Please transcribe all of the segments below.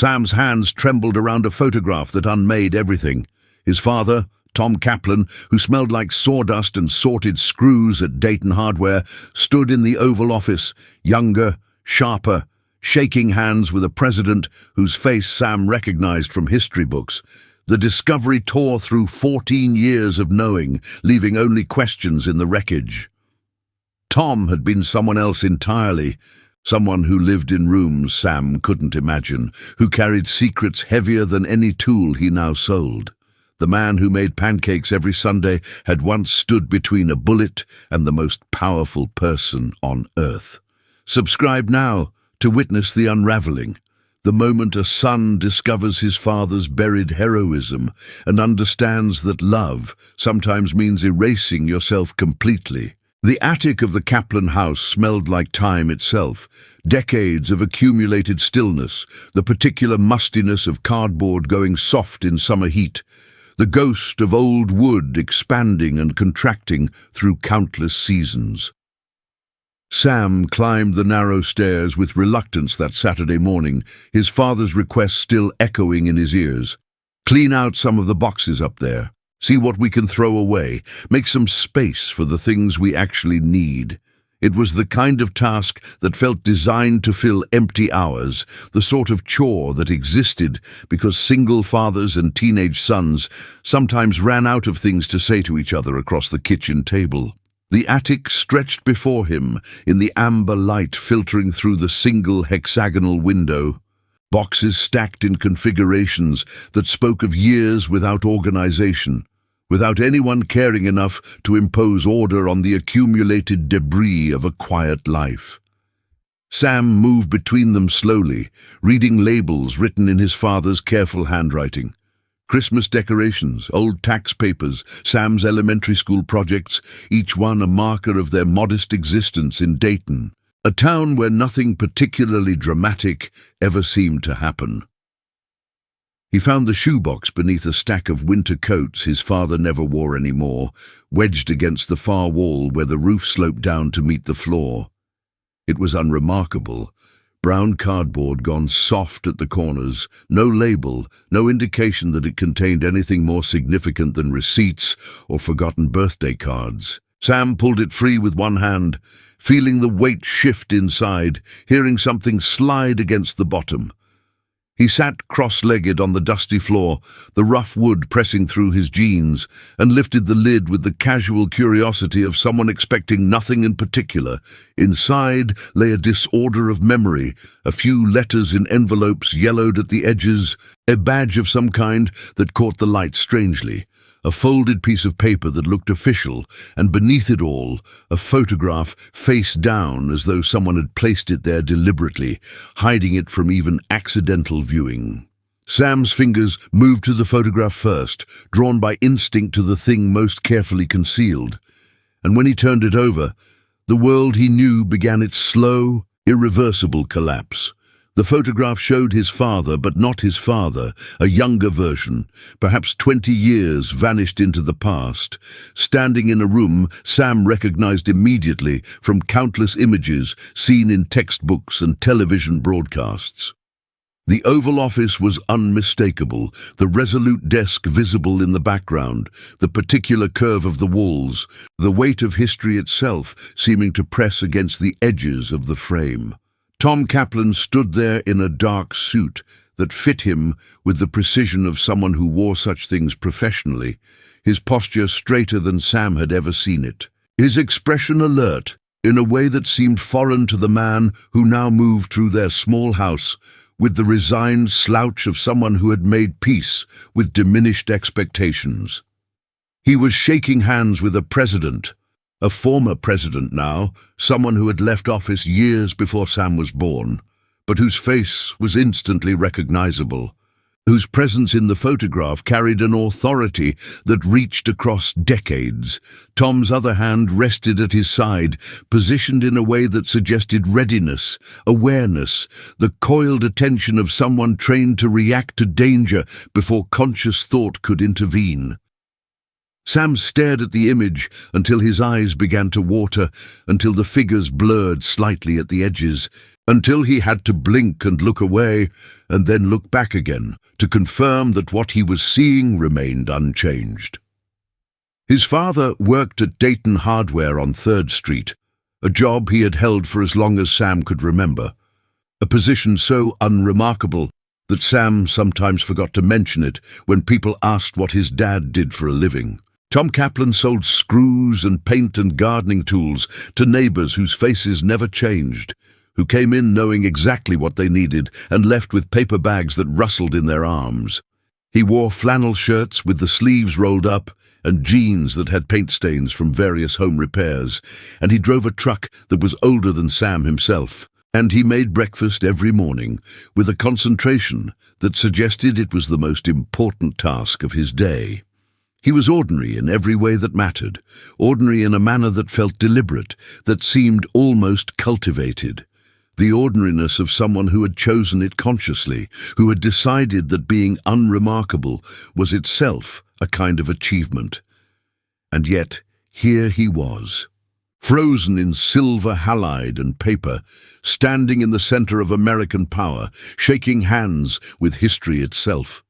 Sam's hands trembled around a photograph that unmade everything. His father, Tom Kaplan, who smelled like sawdust and sorted screws at Dayton Hardware, stood in the Oval Office, younger, sharper, shaking hands with a president whose face Sam recognized from history books. The discovery tore through 14 years of knowing, leaving only questions in the wreckage. Tom had been someone else entirely, someone who lived in rooms Sam couldn't imagine, who carried secrets heavier than any tool he now sold. The man who made pancakes every Sunday had once stood between a bullet and the most powerful person on earth. Subscribe now to witness the unraveling, the moment a son discovers his father's buried heroism and understands that love sometimes means erasing yourself completely. The attic of the Kaplan house smelled like time itself, decades of accumulated stillness, the particular mustiness of cardboard going soft in summer heat, the ghost of old wood expanding and contracting through countless seasons. Sam climbed the narrow stairs with reluctance that Saturday morning, his father's request still echoing in his ears. Clean out some of the boxes up there. See what we can throw away. Make some space for the things we actually need. It was the kind of task that felt designed to fill empty hours, the sort of chore that existed because single fathers and teenage sons sometimes ran out of things to say to each other across the kitchen table. The attic stretched before him in the amber light filtering through the single hexagonal window. Boxes stacked in configurations that spoke of years without organization, without anyone caring enough to impose order on the accumulated debris of a quiet life. Sam moved between them slowly, reading labels written in his father's careful handwriting. Christmas decorations, old tax papers, Sam's elementary school projects, each one a marker of their modest existence in Dayton, a town where nothing particularly dramatic ever seemed to happen. He found the shoebox beneath a stack of winter coats his father never wore anymore, wedged against the far wall where the roof sloped down to meet the floor. It was unremarkable. Brown cardboard gone soft at the corners, no label, no indication that it contained anything more significant than receipts or forgotten birthday cards. Sam pulled it free with one hand, feeling the weight shift inside, hearing something slide against the bottom. He sat cross-legged on the dusty floor, the rough wood pressing through his jeans, and lifted the lid with the casual curiosity of someone expecting nothing in particular. Inside lay a disorder of memory, a few letters in envelopes yellowed at the edges, a badge of some kind that caught the light strangely, a folded piece of paper that looked official, and beneath it all, a photograph face down as though someone had placed it there deliberately, hiding it from even accidental viewing. Sam's fingers moved to the photograph first, drawn by instinct to the thing most carefully concealed. And when he turned it over, the world he knew began its slow, irreversible collapse. The photograph showed his father, but not his father, a younger version, perhaps 20 years vanished into the past. Standing in a room Sam recognized immediately from countless images seen in textbooks and television broadcasts. The Oval Office was unmistakable, the resolute desk visible in the background, the particular curve of the walls, the weight of history itself seeming to press against the edges of the frame. Tom Kaplan stood there in a dark suit that fit him with the precision of someone who wore such things professionally, his posture straighter than Sam had ever seen it, his expression alert, in a way that seemed foreign to the man who now moved through their small house with the resigned slouch of someone who had made peace with diminished expectations. He was shaking hands with a president, a former president now, someone who had left office years before Sam was born, but whose face was instantly recognizable, whose presence in the photograph carried an authority that reached across decades. Tom's other hand rested at his side, positioned in a way that suggested readiness, awareness, the coiled attention of someone trained to react to danger before conscious thought could intervene. Sam stared at the image until his eyes began to water, until the figures blurred slightly at the edges. until he had to blink and look away and then look back again to confirm that what he was seeing remained unchanged. His father worked at Dayton Hardware on 3rd Street, a job he had held for as long as Sam could remember, a position so unremarkable that Sam sometimes forgot to mention it when people asked what his dad did for a living. Tom Kaplan sold screws and paint and gardening tools to neighbors whose faces never changed, who came in knowing exactly what they needed and left with paper bags that rustled in their arms. He wore flannel shirts with the sleeves rolled up and jeans that had paint stains from various home repairs, and he drove a truck that was older than Sam himself. And he made breakfast every morning with a concentration that suggested it was the most important task of his day. He was ordinary in every way that mattered, ordinary in a manner that felt deliberate, that seemed almost cultivated. The ordinariness of someone who had chosen it consciously, who had decided that being unremarkable was itself a kind of achievement. And yet, here he was, frozen in silver halide and paper, standing in the center of American power, shaking hands with history itself.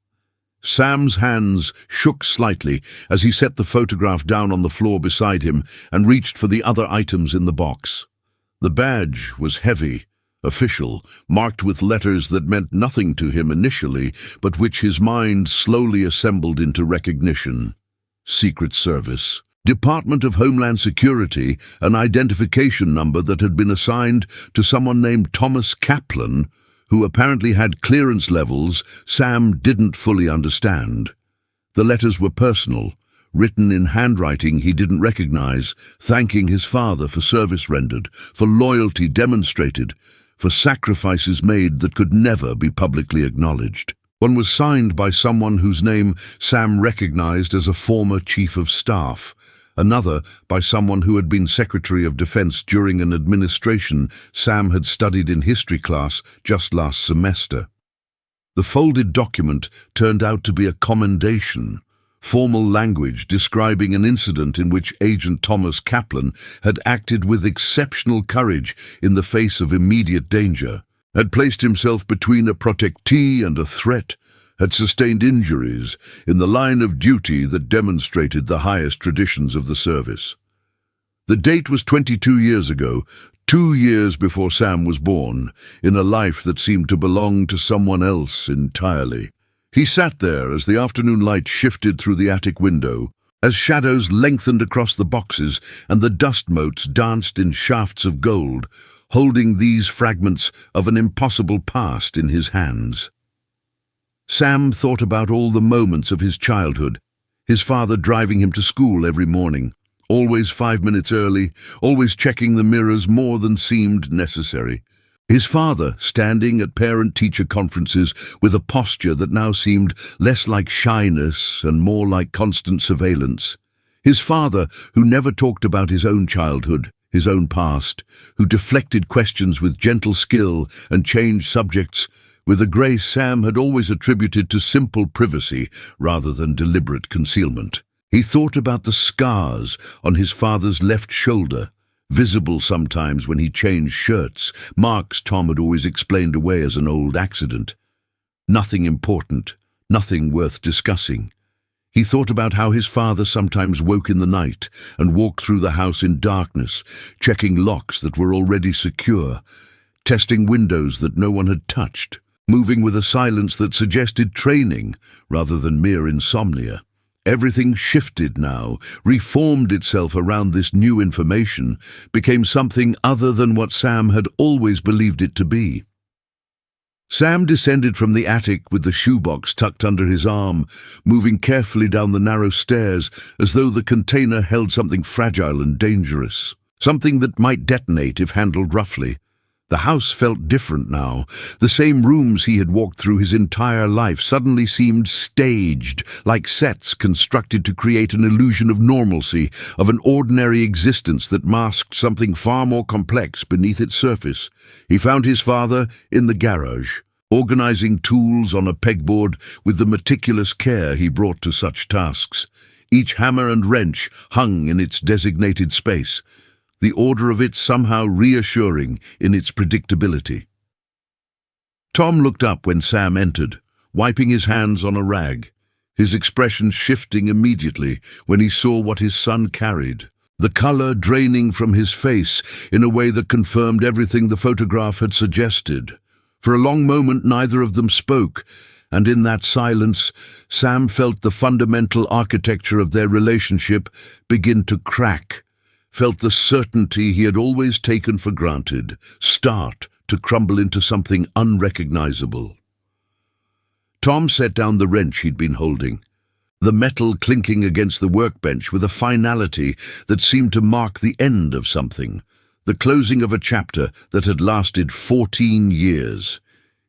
Sam's hands shook slightly as he set the photograph down on the floor beside him and reached for the other items in the box. The badge was heavy, official, marked with letters that meant nothing to him initially, but which his mind slowly assembled into recognition. Secret Service. Department of Homeland Security, an identification number that had been assigned to someone named Thomas Kaplan, who apparently had clearance levels Sam didn't fully understand. The letters were personal, written in handwriting he didn't recognize, thanking his father for service rendered, for loyalty demonstrated, for sacrifices made that could never be publicly acknowledged. One was signed by someone whose name Sam recognized as a former chief of staff, another by someone who had been Secretary of Defense during an administration Sam had studied in history class just last semester. The folded document turned out to be a commendation, formal language describing an incident in which Agent Thomas Kaplan had acted with exceptional courage in the face of immediate danger, had placed himself between a protectee and a threat, had sustained injuries in the line of duty that demonstrated the highest traditions of the service. The date was 22 years ago, 2 years before Sam was born, in a life that seemed to belong to someone else entirely. He sat there as the afternoon light shifted through the attic window, as shadows lengthened across the boxes and the dust motes danced in shafts of gold, holding these fragments of an impossible past in his hands. Sam thought about all the moments of his childhood, his father driving him to school every morning, always 5 minutes early, always checking the mirrors more than seemed necessary. His father standing at parent-teacher conferences with a posture that now seemed less like shyness and more like constant surveillance. His father who never talked about his own childhood, his own past, who deflected questions with gentle skill and changed subjects with a grace Sam had always attributed to simple privacy rather than deliberate concealment. He thought about the scars on his father's left shoulder, visible sometimes when he changed shirts, marks Tom had always explained away as an old accident. Nothing important, nothing worth discussing. He thought about how his father sometimes woke in the night and walked through the house in darkness, checking locks that were already secure, testing windows that no one had touched, moving with a silence that suggested training rather than mere insomnia. Everything shifted now, reformed itself around this new information, became something other than what Sam had always believed it to be. Sam descended from the attic with the shoebox tucked under his arm, moving carefully down the narrow stairs as though the container held something fragile and dangerous, something that might detonate if handled roughly. The house felt different now. The same rooms he had walked through his entire life suddenly seemed staged, like sets constructed to create an illusion of normalcy, of an ordinary existence that masked something far more complex beneath its surface. He found his father in the garage, organizing tools on a pegboard with the meticulous care he brought to such tasks. Each hammer and wrench hung in its designated space. the order of it somehow reassuring in its predictability. Tom looked up when Sam entered, wiping his hands on a rag, his expression shifting immediately when he saw what his son carried, the color draining from his face in a way that confirmed everything the photograph had suggested. For a long moment neither of them spoke, and in that silence Sam felt the fundamental architecture of their relationship begin to crack, felt the certainty he had always taken for granted start to crumble into something unrecognizable. Tom set down the wrench he'd been holding, the metal clinking against the workbench with a finality that seemed to mark the end of something, the closing of a chapter that had lasted 14 years.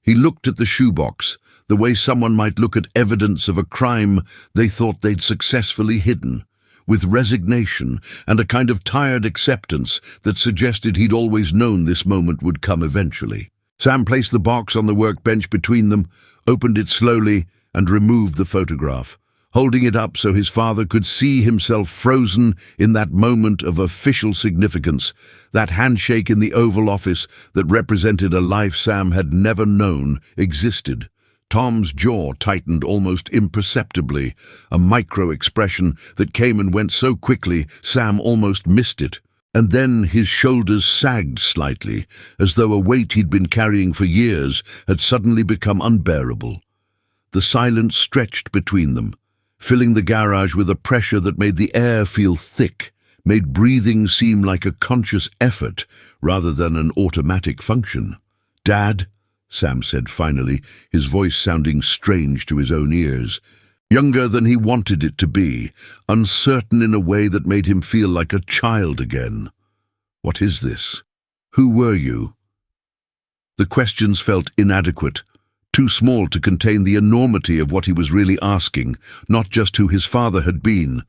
He looked at the shoebox, the way someone might look at evidence of a crime they thought they'd successfully hidden, with resignation and a kind of tired acceptance that suggested he'd always known this moment would come eventually. Sam placed the box on the workbench between them, opened it slowly, and removed the photograph, holding it up so his father could see himself frozen in that moment of official significance, that handshake in the Oval Office that represented a life Sam had never known existed. Tom's jaw tightened almost imperceptibly, a micro-expression that came and went so quickly Sam almost missed it. And then his shoulders sagged slightly, as though a weight he'd been carrying for years had suddenly become unbearable. The silence stretched between them, filling the garage with a pressure that made the air feel thick, made breathing seem like a conscious effort rather than an automatic function. "Dad," Sam said finally, his voice sounding strange to his own ears. Younger than he wanted it to be, uncertain in a way that made him feel like a child again. "What is this? Who were you?" The questions felt inadequate, too small to contain the enormity of what he was really asking, not just who his father had been,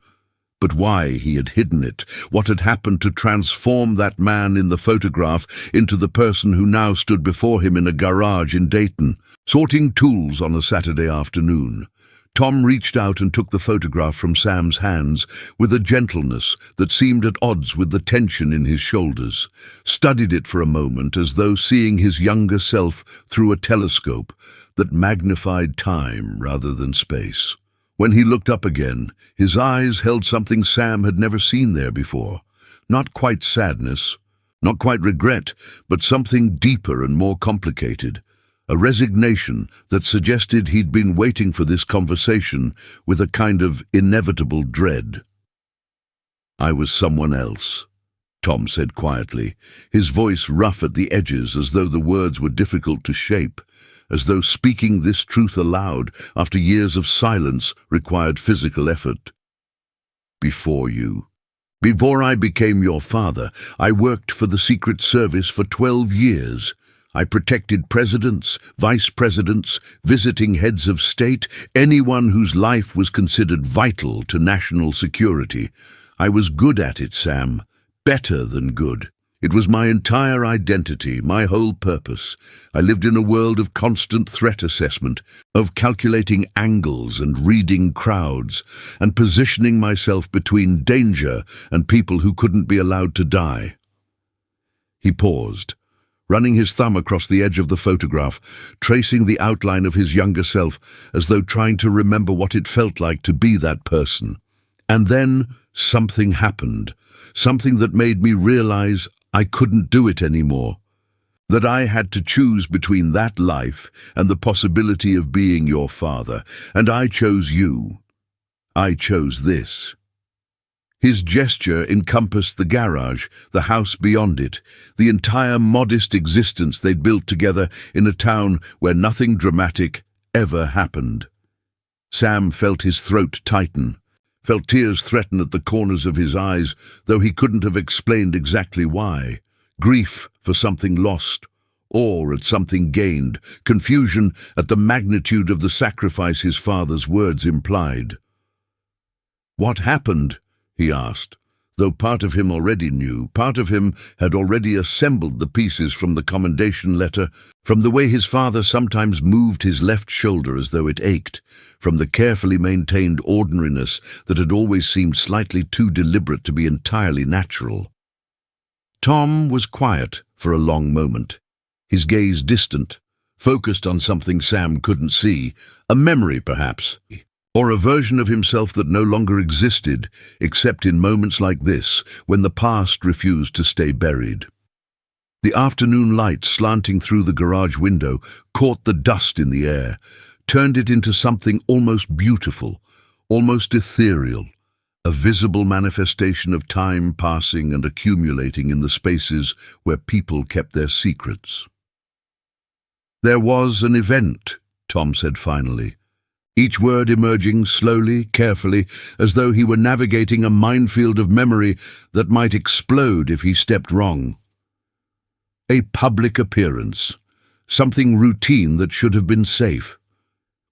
but why he had hidden it, what had happened to transform that man in the photograph into the person who now stood before him in a garage in Dayton, sorting tools on a Saturday afternoon. Tom reached out and took the photograph from Sam's hands with a gentleness that seemed at odds with the tension in his shoulders, studied it for a moment as though seeing his younger self through a telescope that magnified time rather than space. When he looked up again, his eyes held something Sam had never seen there before. Not quite sadness, not quite regret, but something deeper and more complicated. A resignation that suggested he'd been waiting for this conversation with a kind of inevitable dread. "I was someone else," Tom said quietly, his voice rough at the edges as though the words were difficult to shape, as though speaking this truth aloud after years of silence required physical effort. "Before you. Before I became your father, I worked for the Secret Service for 12 years. I protected presidents, vice presidents, visiting heads of state, anyone whose life was considered vital to national security. I was good at it, Sam. Better than good. It was my entire identity, my whole purpose. I lived in a world of constant threat assessment, of calculating angles and reading crowds, and positioning myself between danger and people who couldn't be allowed to die." He paused, running his thumb across the edge of the photograph, tracing the outline of his younger self as though trying to remember what it felt like to be that person. And then something happened, something that made me realize I couldn't do it anymore, that I had to choose between that life and the possibility of being your father, and I chose you. I chose this. His gesture encompassed the garage, the house beyond it, the entire modest existence they'd built together in a town where nothing dramatic ever happened. Sam felt his throat tighten, felt tears threaten at the corners of his eyes, though he couldn't have explained exactly why. Grief for something lost, awe at something gained, confusion at the magnitude of the sacrifice his father's words implied. "What happened?" he asked, though part of him already knew, part of him had already assembled the pieces from the commendation letter, from the way his father sometimes moved his left shoulder as though it ached, from the carefully maintained ordinariness that had always seemed slightly too deliberate to be entirely natural. Tom was quiet for a long moment, his gaze distant, focused on something Sam couldn't see, a memory perhaps, or a version of himself that no longer existed except in moments like this when the past refused to stay buried. The afternoon light slanting through the garage window caught the dust in the air, turned it into something almost beautiful, almost ethereal, a visible manifestation of time passing and accumulating in the spaces where people kept their secrets. "There was an event," Tom said finally, each word emerging slowly, carefully, as though he were navigating a minefield of memory that might explode if he stepped wrong. A public appearance, something routine that should have been safe.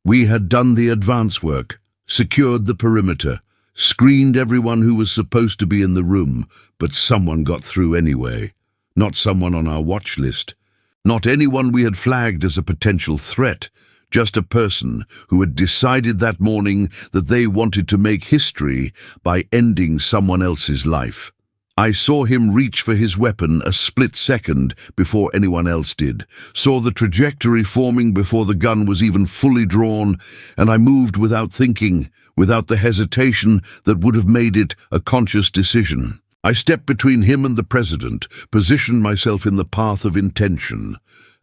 We had done the advance work, secured the perimeter, screened everyone who was supposed to be in the room, but someone got through anyway. Not someone on our watch list. Not anyone we had flagged as a potential threat. Just a person who had decided that morning that they wanted to make history by ending someone else's life. I saw him reach for his weapon a split second before anyone else did, saw the trajectory forming before the gun was even fully drawn, and I moved without thinking, without the hesitation that would have made it a conscious decision. I stepped between him and the president, positioned myself in the path of intention,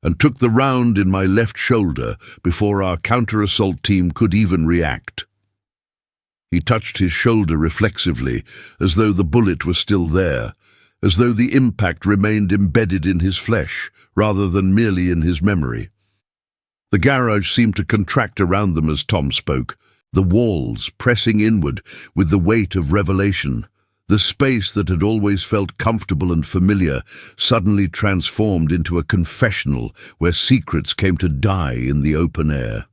and took the round in my left shoulder before our counter-assault team could even react. He touched his shoulder reflexively, as though the bullet was still there, as though the impact remained embedded in his flesh, rather than merely in his memory. The garage seemed to contract around them as Tom spoke, the walls pressing inward with the weight of revelation. The space that had always felt comfortable and familiar suddenly transformed into a confessional where secrets came to die in the open air.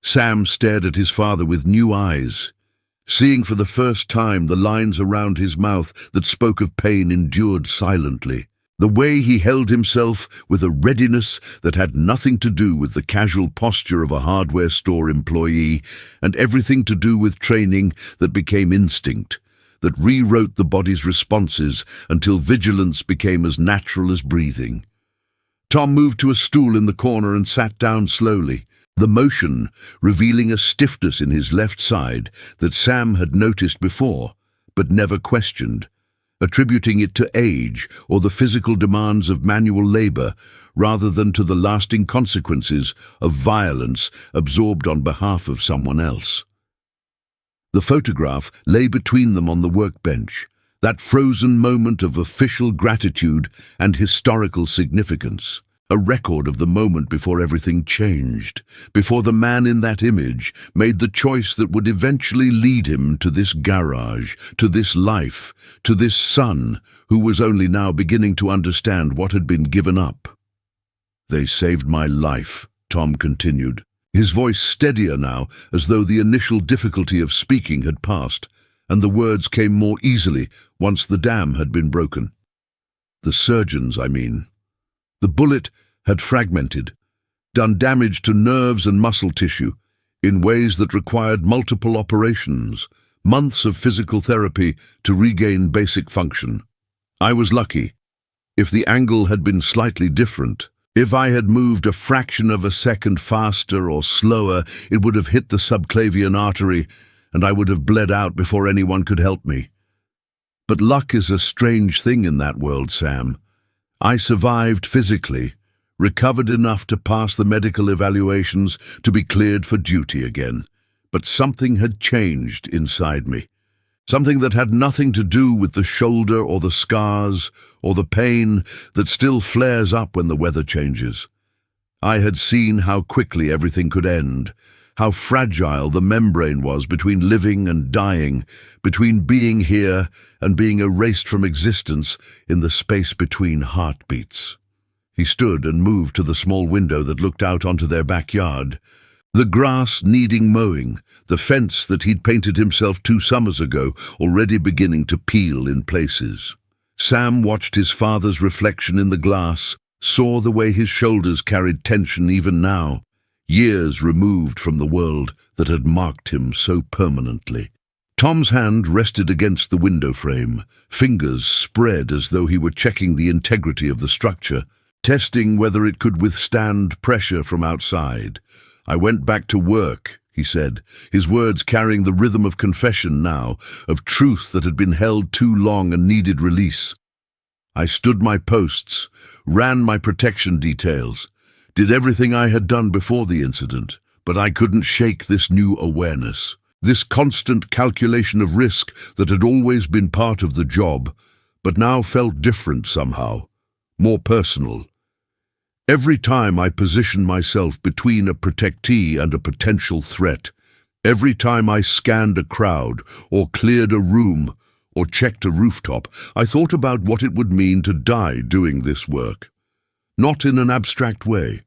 Sam stared at his father with new eyes, seeing for the first time the lines around his mouth that spoke of pain endured silently. The way he held himself with a readiness that had nothing to do with the casual posture of a hardware store employee and everything to do with training that became instinct, that rewrote the body's responses until vigilance became as natural as breathing. Tom moved to a stool in the corner and sat down slowly, the motion revealing a stiffness in his left side that Sam had noticed before, but never questioned, attributing it to age or the physical demands of manual labor rather than to the lasting consequences of violence absorbed on behalf of someone else. The photograph lay between them on the workbench, that frozen moment of official gratitude and historical significance, a record of the moment before everything changed, before the man in that image made the choice that would eventually lead him to this garage, to this life, to this son who was only now beginning to understand what had been given up. "They saved my life," Tom continued, his voice steadier now, as though the initial difficulty of speaking had passed, and the words came more easily once the dam had been broken. "The surgeons, I mean. The bullet had fragmented, done damage to nerves and muscle tissue in ways that required multiple operations, months of physical therapy to regain basic function. I was lucky. If the angle had been slightly different, if I had moved a fraction of a second faster or slower, it would have hit the subclavian artery, and I would have bled out before anyone could help me. But luck is a strange thing in that world, Sam. I survived physically, recovered enough to pass the medical evaluations to be cleared for duty again. But something had changed inside me. Something that had nothing to do with the shoulder or the scars or the pain that still flares up when the weather changes. I had seen how quickly everything could end, how fragile the membrane was between living and dying, between being here and being erased from existence in the space between heartbeats. He stood and moved to the small window that looked out onto their backyard. The grass needing mowing, the fence that he'd painted himself 2 summers ago already beginning to peel in places. Sam watched his father's reflection in the glass, saw the way his shoulders carried tension even now, years removed from the world that had marked him so permanently. Tom's hand rested against the window frame, fingers spread as though he were checking the integrity of the structure, testing whether it could withstand pressure from outside. "I went back to work," he said, his words carrying the rhythm of confession now, of truth that had been held too long and needed release. "I stood my posts, ran my protection details, did everything I had done before the incident, but I couldn't shake this new awareness, this constant calculation of risk that had always been part of the job, but now felt different somehow, more personal. Every time I positioned myself between a protectee and a potential threat, every time I scanned a crowd, or cleared a room, or checked a rooftop, I thought about what it would mean to die doing this work. Not in an abstract way,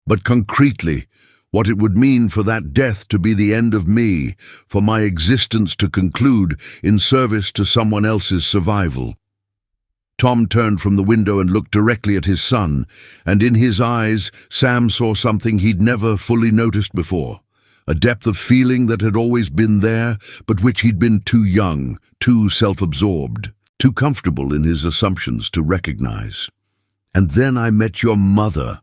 but concretely, what it would mean for that death to be the end of me, for my existence to conclude in service to someone else's survival." Tom turned from the window and looked directly at his son, and in his eyes Sam saw something he'd never fully noticed before, a depth of feeling that had always been there, but which he'd been too young, too self-absorbed, too comfortable in his assumptions to recognize. "And then I met your mother,"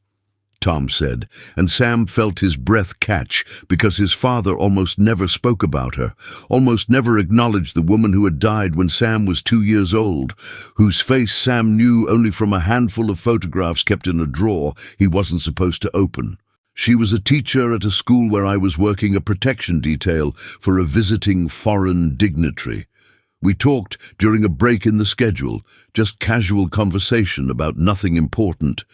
Tom said, and Sam felt his breath catch because his father almost never spoke about her, almost never acknowledged the woman who had died when Sam was 2 years old, whose face Sam knew only from a handful of photographs kept in a drawer he wasn't supposed to open. "She was a teacher at a school where I was working a protection detail for a visiting foreign dignitary. We talked during a break in the schedule, just casual conversation about nothing important.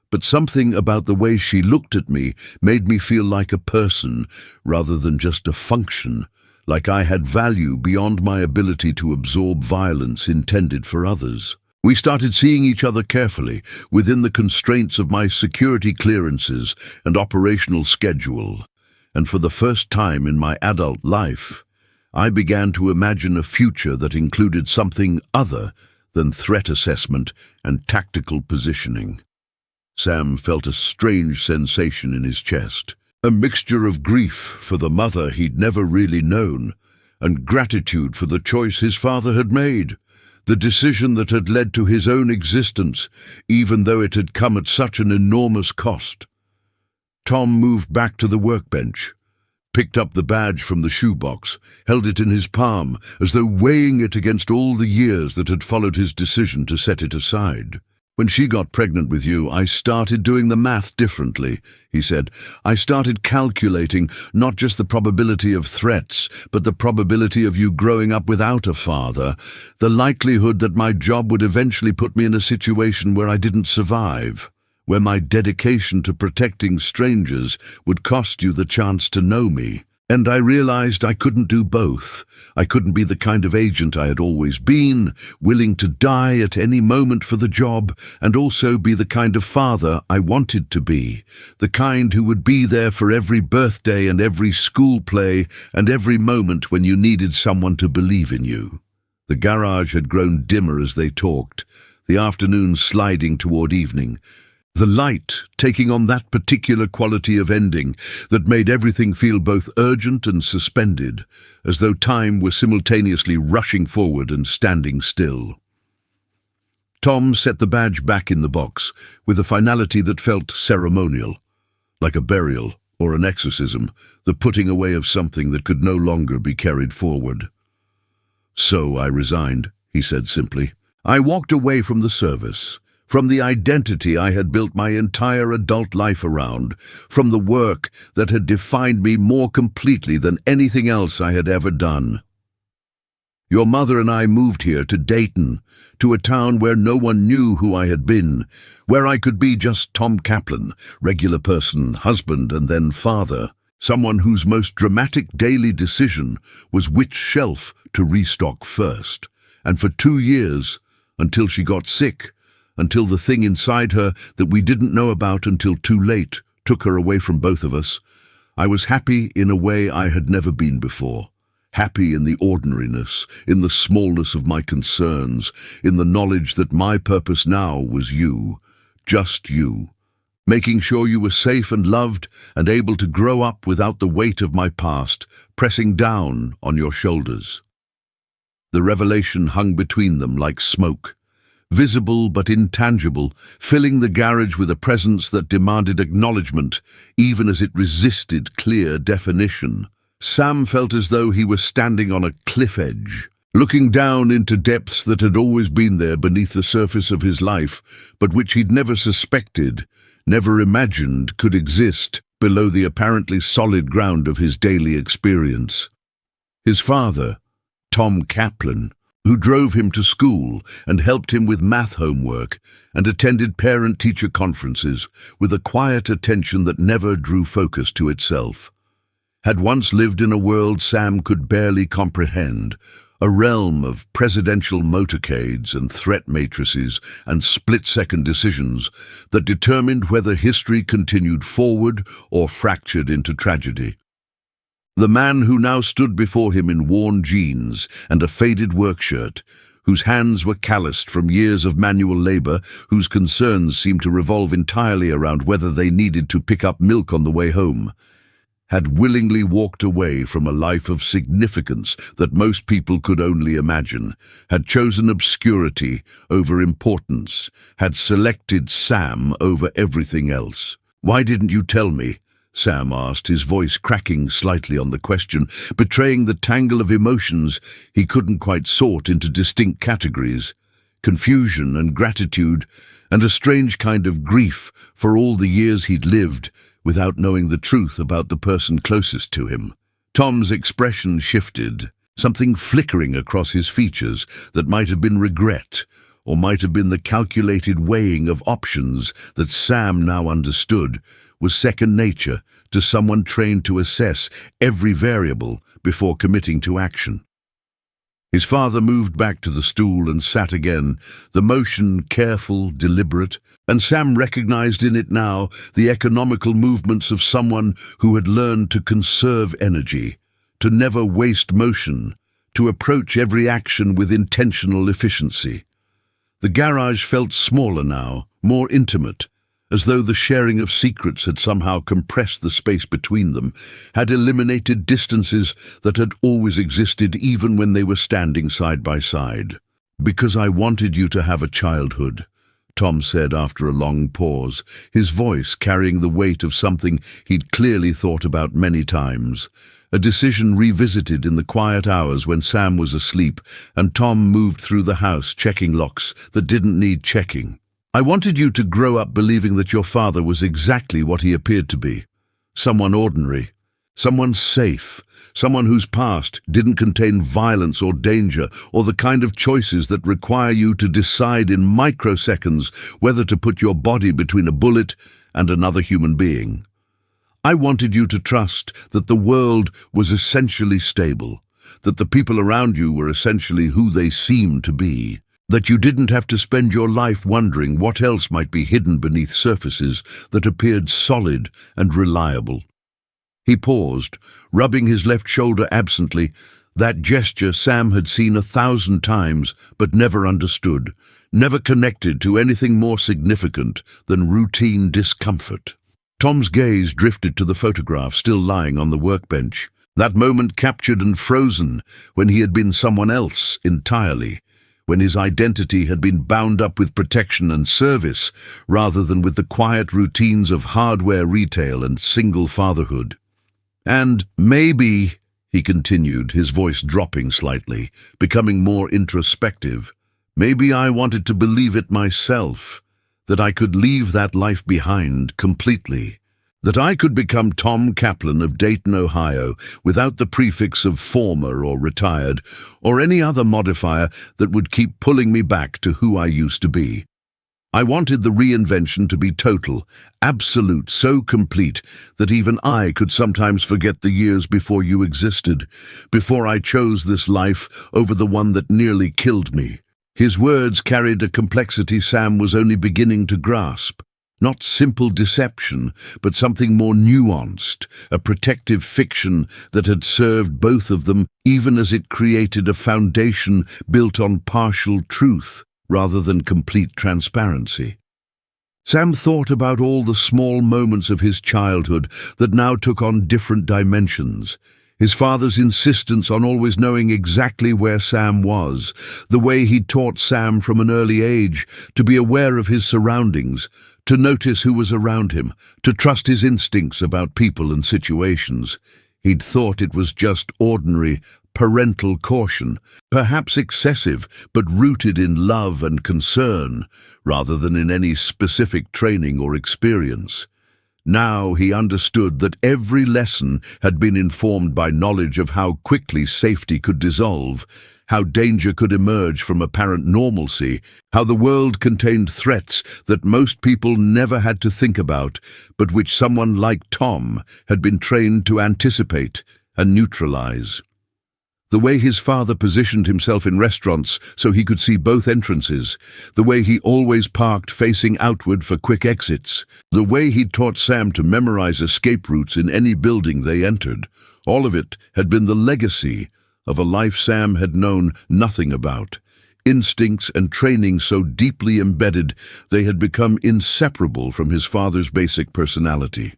But something about the way she looked at me made me feel like a person rather than just a function, like I had value beyond my ability to absorb violence intended for others. We started seeing each other carefully, within the constraints of my security clearances and operational schedule. And for the first time in my adult life, I began to imagine a future that included something other than threat assessment and tactical positioning." Sam felt a strange sensation in his chest, a mixture of grief for the mother he'd never really known, and gratitude for the choice his father had made, the decision that had led to his own existence, even though it had come at such an enormous cost. Tom moved back to the workbench, picked up the badge from the shoebox, held it in his palm, as though weighing it against all the years that had followed his decision to set it aside. "When she got pregnant with you, I started doing the math differently," he said. "I started calculating not just the probability of threats, but the probability of you growing up without a father, the likelihood that my job would eventually put me in a situation where I didn't survive, where my dedication to protecting strangers would cost you the chance to know me. And I realized I couldn't do both. I couldn't be the kind of agent I had always been, willing to die at any moment for the job, and also be the kind of father I wanted to be, the kind who would be there for every birthday and every school play and every moment when you needed someone to believe in you." The garage had grown dimmer as they talked, the afternoon sliding toward evening, the light taking on that particular quality of ending that made everything feel both urgent and suspended, as though time were simultaneously rushing forward and standing still. Tom set the badge back in the box, with a finality that felt ceremonial, like a burial or an exorcism, the putting away of something that could no longer be carried forward. "So I resigned," he said simply. "I walked away from the service, from the identity I had built my entire adult life around, from the work that had defined me more completely than anything else I had ever done. Your mother and I moved here to Dayton, to a town where no one knew who I had been, where I could be just Tom Kaplan, regular person, husband, and then father, someone whose most dramatic daily decision was which shelf to restock first. And for 2 years, until she got sick, until the thing inside her that we didn't know about until too late took her away from both of us, I was happy in a way I had never been before. Happy in the ordinariness, in the smallness of my concerns, in the knowledge that my purpose now was you, just you, making sure you were safe and loved and able to grow up without the weight of my past pressing down on your shoulders. The revelation hung between them like smoke, visible but intangible, filling the garage with a presence that demanded acknowledgement, even as it resisted clear definition. Sam felt as though he were standing on a cliff edge, looking down into depths that had always been there beneath the surface of his life, but which he'd never suspected, never imagined could exist below the apparently solid ground of his daily experience. His father, Tom Kaplan, who drove him to school and helped him with math homework and attended parent-teacher conferences with a quiet attention that never drew focus to itself, had once lived in a world Sam could barely comprehend, a realm of presidential motorcades and threat matrices and split-second decisions that determined whether history continued forward or fractured into tragedy. The man who now stood before him in worn jeans and a faded work shirt, whose hands were calloused from years of manual labor, whose concerns seemed to revolve entirely around whether they needed to pick up milk on the way home, had willingly walked away from a life of significance that most people could only imagine, had chosen obscurity over importance, had selected Sam over everything else. "Why didn't you tell me?" Sam asked, his voice cracking slightly on the question, betraying the tangle of emotions he couldn't quite sort into distinct categories: confusion and gratitude, and a strange kind of grief for all the years he'd lived without knowing the truth about the person closest to him. Tom's expression shifted, something flickering across his features that might have been regret, or might have been the calculated weighing of options that Sam now understood was second nature to someone trained to assess every variable before committing to action. His father moved back to the stool and sat again, the motion careful, deliberate, and Sam recognized in it now the economical movements of someone who had learned to conserve energy, to never waste motion, to approach every action with intentional efficiency. The garage felt smaller now, more intimate, as though the sharing of secrets had somehow compressed the space between them, had eliminated distances that had always existed even when they were standing side by side. "Because I wanted you to have a childhood," Tom said after a long pause, his voice carrying the weight of something he'd clearly thought about many times, a decision revisited in the quiet hours when Sam was asleep and Tom moved through the house checking locks that didn't need checking. "I wanted you to grow up believing that your father was exactly what he appeared to be, someone ordinary, someone safe, someone whose past didn't contain violence or danger or the kind of choices that require you to decide in microseconds whether to put your body between a bullet and another human being. I wanted you to trust that the world was essentially stable, that the people around you were essentially who they seemed to be, that you didn't have to spend your life wondering what else might be hidden beneath surfaces that appeared solid and reliable." He paused, rubbing his left shoulder absently, that gesture Sam had seen 1,000 times but never understood, never connected to anything more significant than routine discomfort. Tom's gaze drifted to the photograph still lying on the workbench, that moment captured and frozen when he had been someone else entirely, when his identity had been bound up with protection and service rather than with the quiet routines of hardware retail and single fatherhood. "And maybe," he continued, his voice dropping slightly, becoming more introspective, "maybe I wanted to believe it myself, that I could leave that life behind completely, that I could become Tom Kaplan of Dayton, Ohio, without the prefix of former or retired, or any other modifier that would keep pulling me back to who I used to be. I wanted the reinvention to be total, absolute, so complete that even I could sometimes forget the years before you existed, before I chose this life over the one that nearly killed me." His words carried a complexity Sam was only beginning to grasp. Not simple deception, but something more nuanced, a protective fiction that had served both of them even as it created a foundation built on partial truth rather than complete transparency. Sam thought about all the small moments of his childhood that now took on different dimensions, His father's insistence on always knowing exactly where Sam was, the way he'd taught Sam from an early age to be aware of his surroundings, to notice who was around him, to trust his instincts about people and situations. He'd thought it was just ordinary, parental caution, perhaps excessive, but rooted in love and concern, rather than in any specific training or experience. Now he understood that every lesson had been informed by knowledge of how quickly safety could dissolve, how danger could emerge from apparent normalcy, how the world contained threats that most people never had to think about, but which someone like Tom had been trained to anticipate and neutralize. The way his father positioned himself in restaurants so he could see both entrances, the way he always parked facing outward for quick exits, the way he'd taught Sam to memorize escape routes in any building they entered, all of it had been the legacy of a life Sam had known nothing about. Instincts and training so deeply embedded they had become inseparable from his father's basic personality.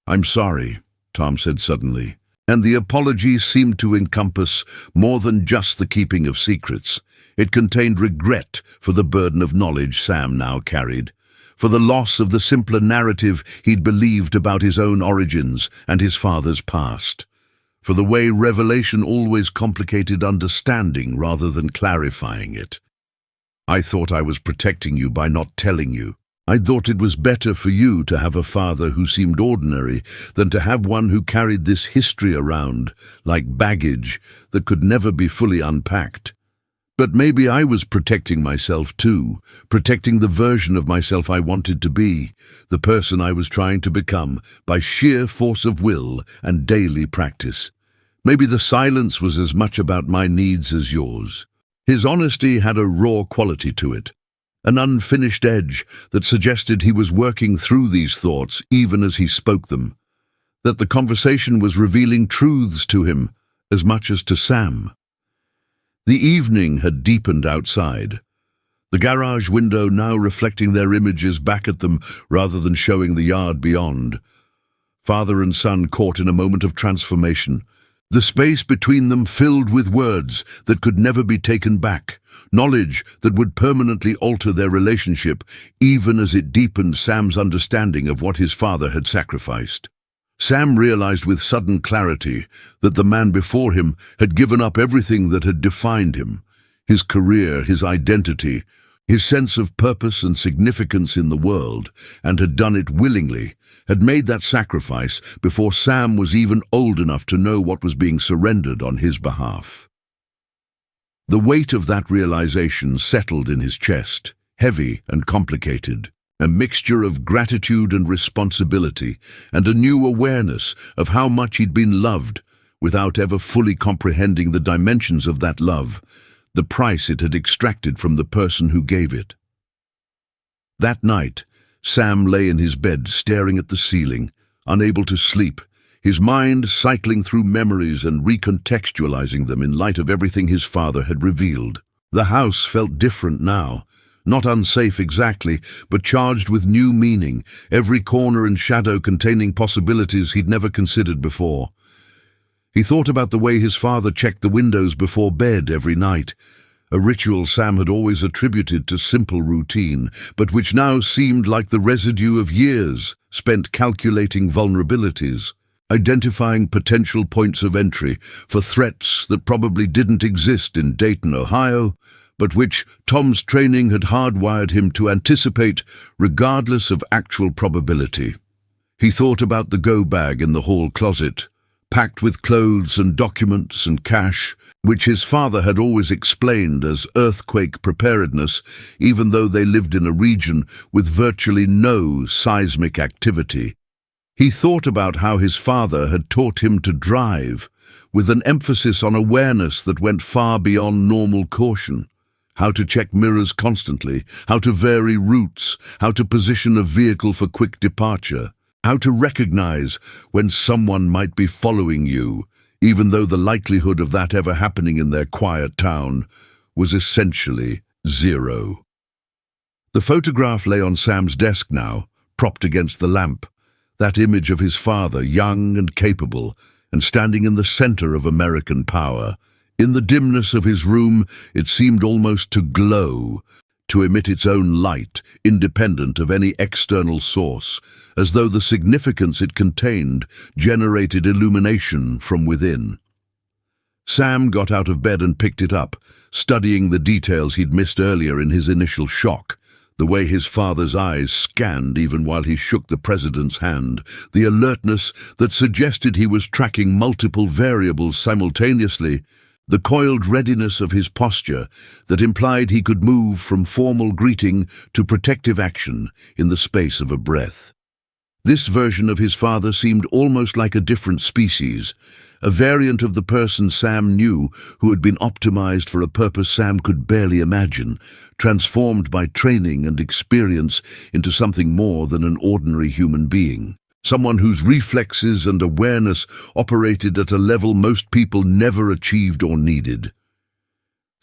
"I'm sorry," Tom said suddenly. And the apology seemed to encompass more than just the keeping of secrets. It contained regret for the burden of knowledge Sam now carried, for the loss of the simpler narrative he'd believed about his own origins and his father's past, for the way revelation always complicated understanding rather than clarifying it. "I thought I was protecting you by not telling you. I thought it was better for you to have a father who seemed ordinary than to have one who carried this history around, like baggage, that could never be fully unpacked. But maybe I was protecting myself too, protecting the version of myself I wanted to be, the person I was trying to become by sheer force of will and daily practice. Maybe the silence was as much about my needs as yours." His honesty had a raw quality to it, an unfinished edge that suggested he was working through these thoughts even as he spoke them, that the conversation was revealing truths to him as much as to Sam. The evening had deepened outside, the garage window now reflecting their images back at them rather than showing the yard beyond. Father and son caught in a moment of transformation, the space between them filled with words that could never be taken back, knowledge that would permanently alter their relationship, even as it deepened Sam's understanding of what his father had sacrificed. Sam realized with sudden clarity that the man before him had given up everything that had defined him, his career, his identity, his sense of purpose and significance in the world, and had done it willingly, had made that sacrifice before Sam was even old enough to know what was being surrendered on his behalf. The weight of that realization settled in his chest, heavy and complicated, a mixture of gratitude and responsibility, and a new awareness of how much he'd been loved, without ever fully comprehending the dimensions of that love, the price it had extracted from the person who gave it. That night, Sam lay in his bed staring at the ceiling, unable to sleep, his mind cycling through memories and recontextualizing them in light of everything his father had revealed. The house felt different now, not unsafe exactly, but charged with new meaning, every corner and shadow containing possibilities he'd never considered before. He thought about the way his father checked the windows before bed every night, a ritual Sam had always attributed to simple routine, but which now seemed like the residue of years spent calculating vulnerabilities, identifying potential points of entry for threats that probably didn't exist in Dayton, Ohio, but which Tom's training had hardwired him to anticipate regardless of actual probability. He thought about the go-bag in the hall closet, packed with clothes and documents and cash, which his father had always explained as earthquake preparedness, even though they lived in a region with virtually no seismic activity. He thought about how his father had taught him to drive, with an emphasis on awareness that went far beyond normal caution, how to check mirrors constantly, how to vary routes, how to position a vehicle for quick departure, how to recognize when someone might be following you, even though the likelihood of that ever happening in their quiet town was essentially zero. The photograph lay on Sam's desk now, propped against the lamp, that image of his father, young and capable, and standing in the center of American power. In the dimness of his room, it seemed almost to glow, to emit its own light, independent of any external source, as though the significance it contained generated illumination from within. Sam got out of bed and picked it up, studying the details he'd missed earlier in his initial shock. The way his father's eyes scanned even while he shook the president's hand, the alertness that suggested he was tracking multiple variables simultaneously, the coiled readiness of his posture that implied he could move from formal greeting to protective action in the space of a breath. This version of his father seemed almost like a different species, a variant of the person Sam knew who had been optimized for a purpose Sam could barely imagine, transformed by training and experience into something more than an ordinary human being. Someone whose reflexes and awareness operated at a level most people never achieved or needed.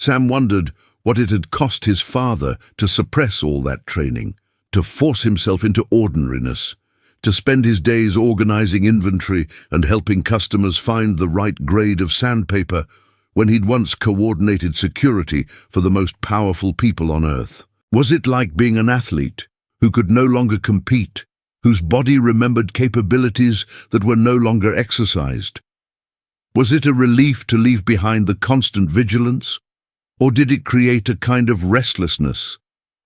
Sam wondered what it had cost his father to suppress all that training, to force himself into ordinariness, to spend his days organizing inventory and helping customers find the right grade of sandpaper when he'd once coordinated security for the most powerful people on Earth. Was it like being an athlete who could no longer compete, whose body remembered capabilities that were no longer exercised? Was it a relief to leave behind the constant vigilance, or did it create a kind of restlessness,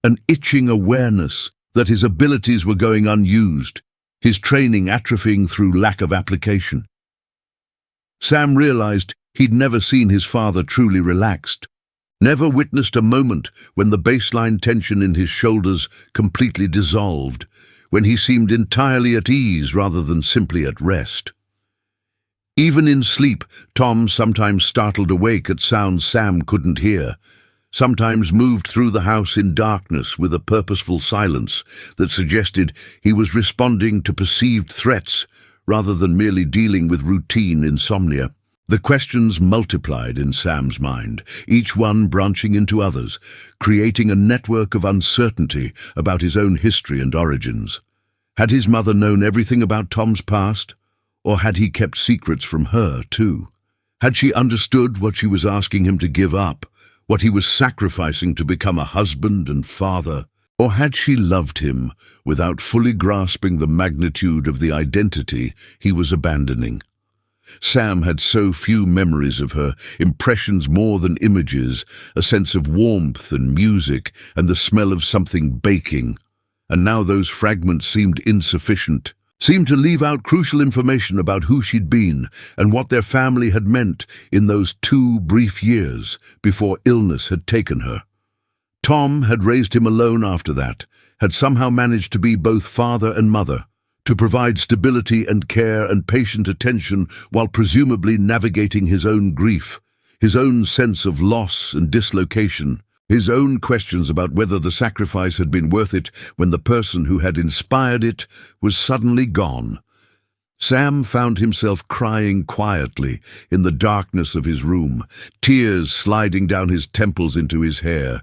an itching awareness that his abilities were going unused, his training atrophying through lack of application? Sam realized he'd never seen his father truly relaxed, never witnessed a moment when the baseline tension in his shoulders completely dissolved, when he seemed entirely at ease rather than simply at rest. Even in sleep, Tom sometimes startled awake at sounds Sam couldn't hear, sometimes moved through the house in darkness with a purposeful silence that suggested he was responding to perceived threats rather than merely dealing with routine insomnia. The questions multiplied in Sam's mind, each one branching into others, creating a network of uncertainty about his own history and origins. Had his mother known everything about Tom's past, or had he kept secrets from her too? Had she understood what she was asking him to give up, what he was sacrificing to become a husband and father? Or had she loved him without fully grasping the magnitude of the identity he was abandoning? Sam had so few memories of her, impressions more than images, a sense of warmth and music and the smell of something baking. And now those fragments seemed insufficient, seemed to leave out crucial information about who she'd been and what their family had meant in those 2 brief years before illness had taken her. Tom had raised him alone after that, had somehow managed to be both father and mother, to provide stability and care and patient attention while presumably navigating his own grief, his own sense of loss and dislocation, his own questions about whether the sacrifice had been worth it when the person who had inspired it was suddenly gone. Sam found himself crying quietly in the darkness of his room, tears sliding down his temples into his hair,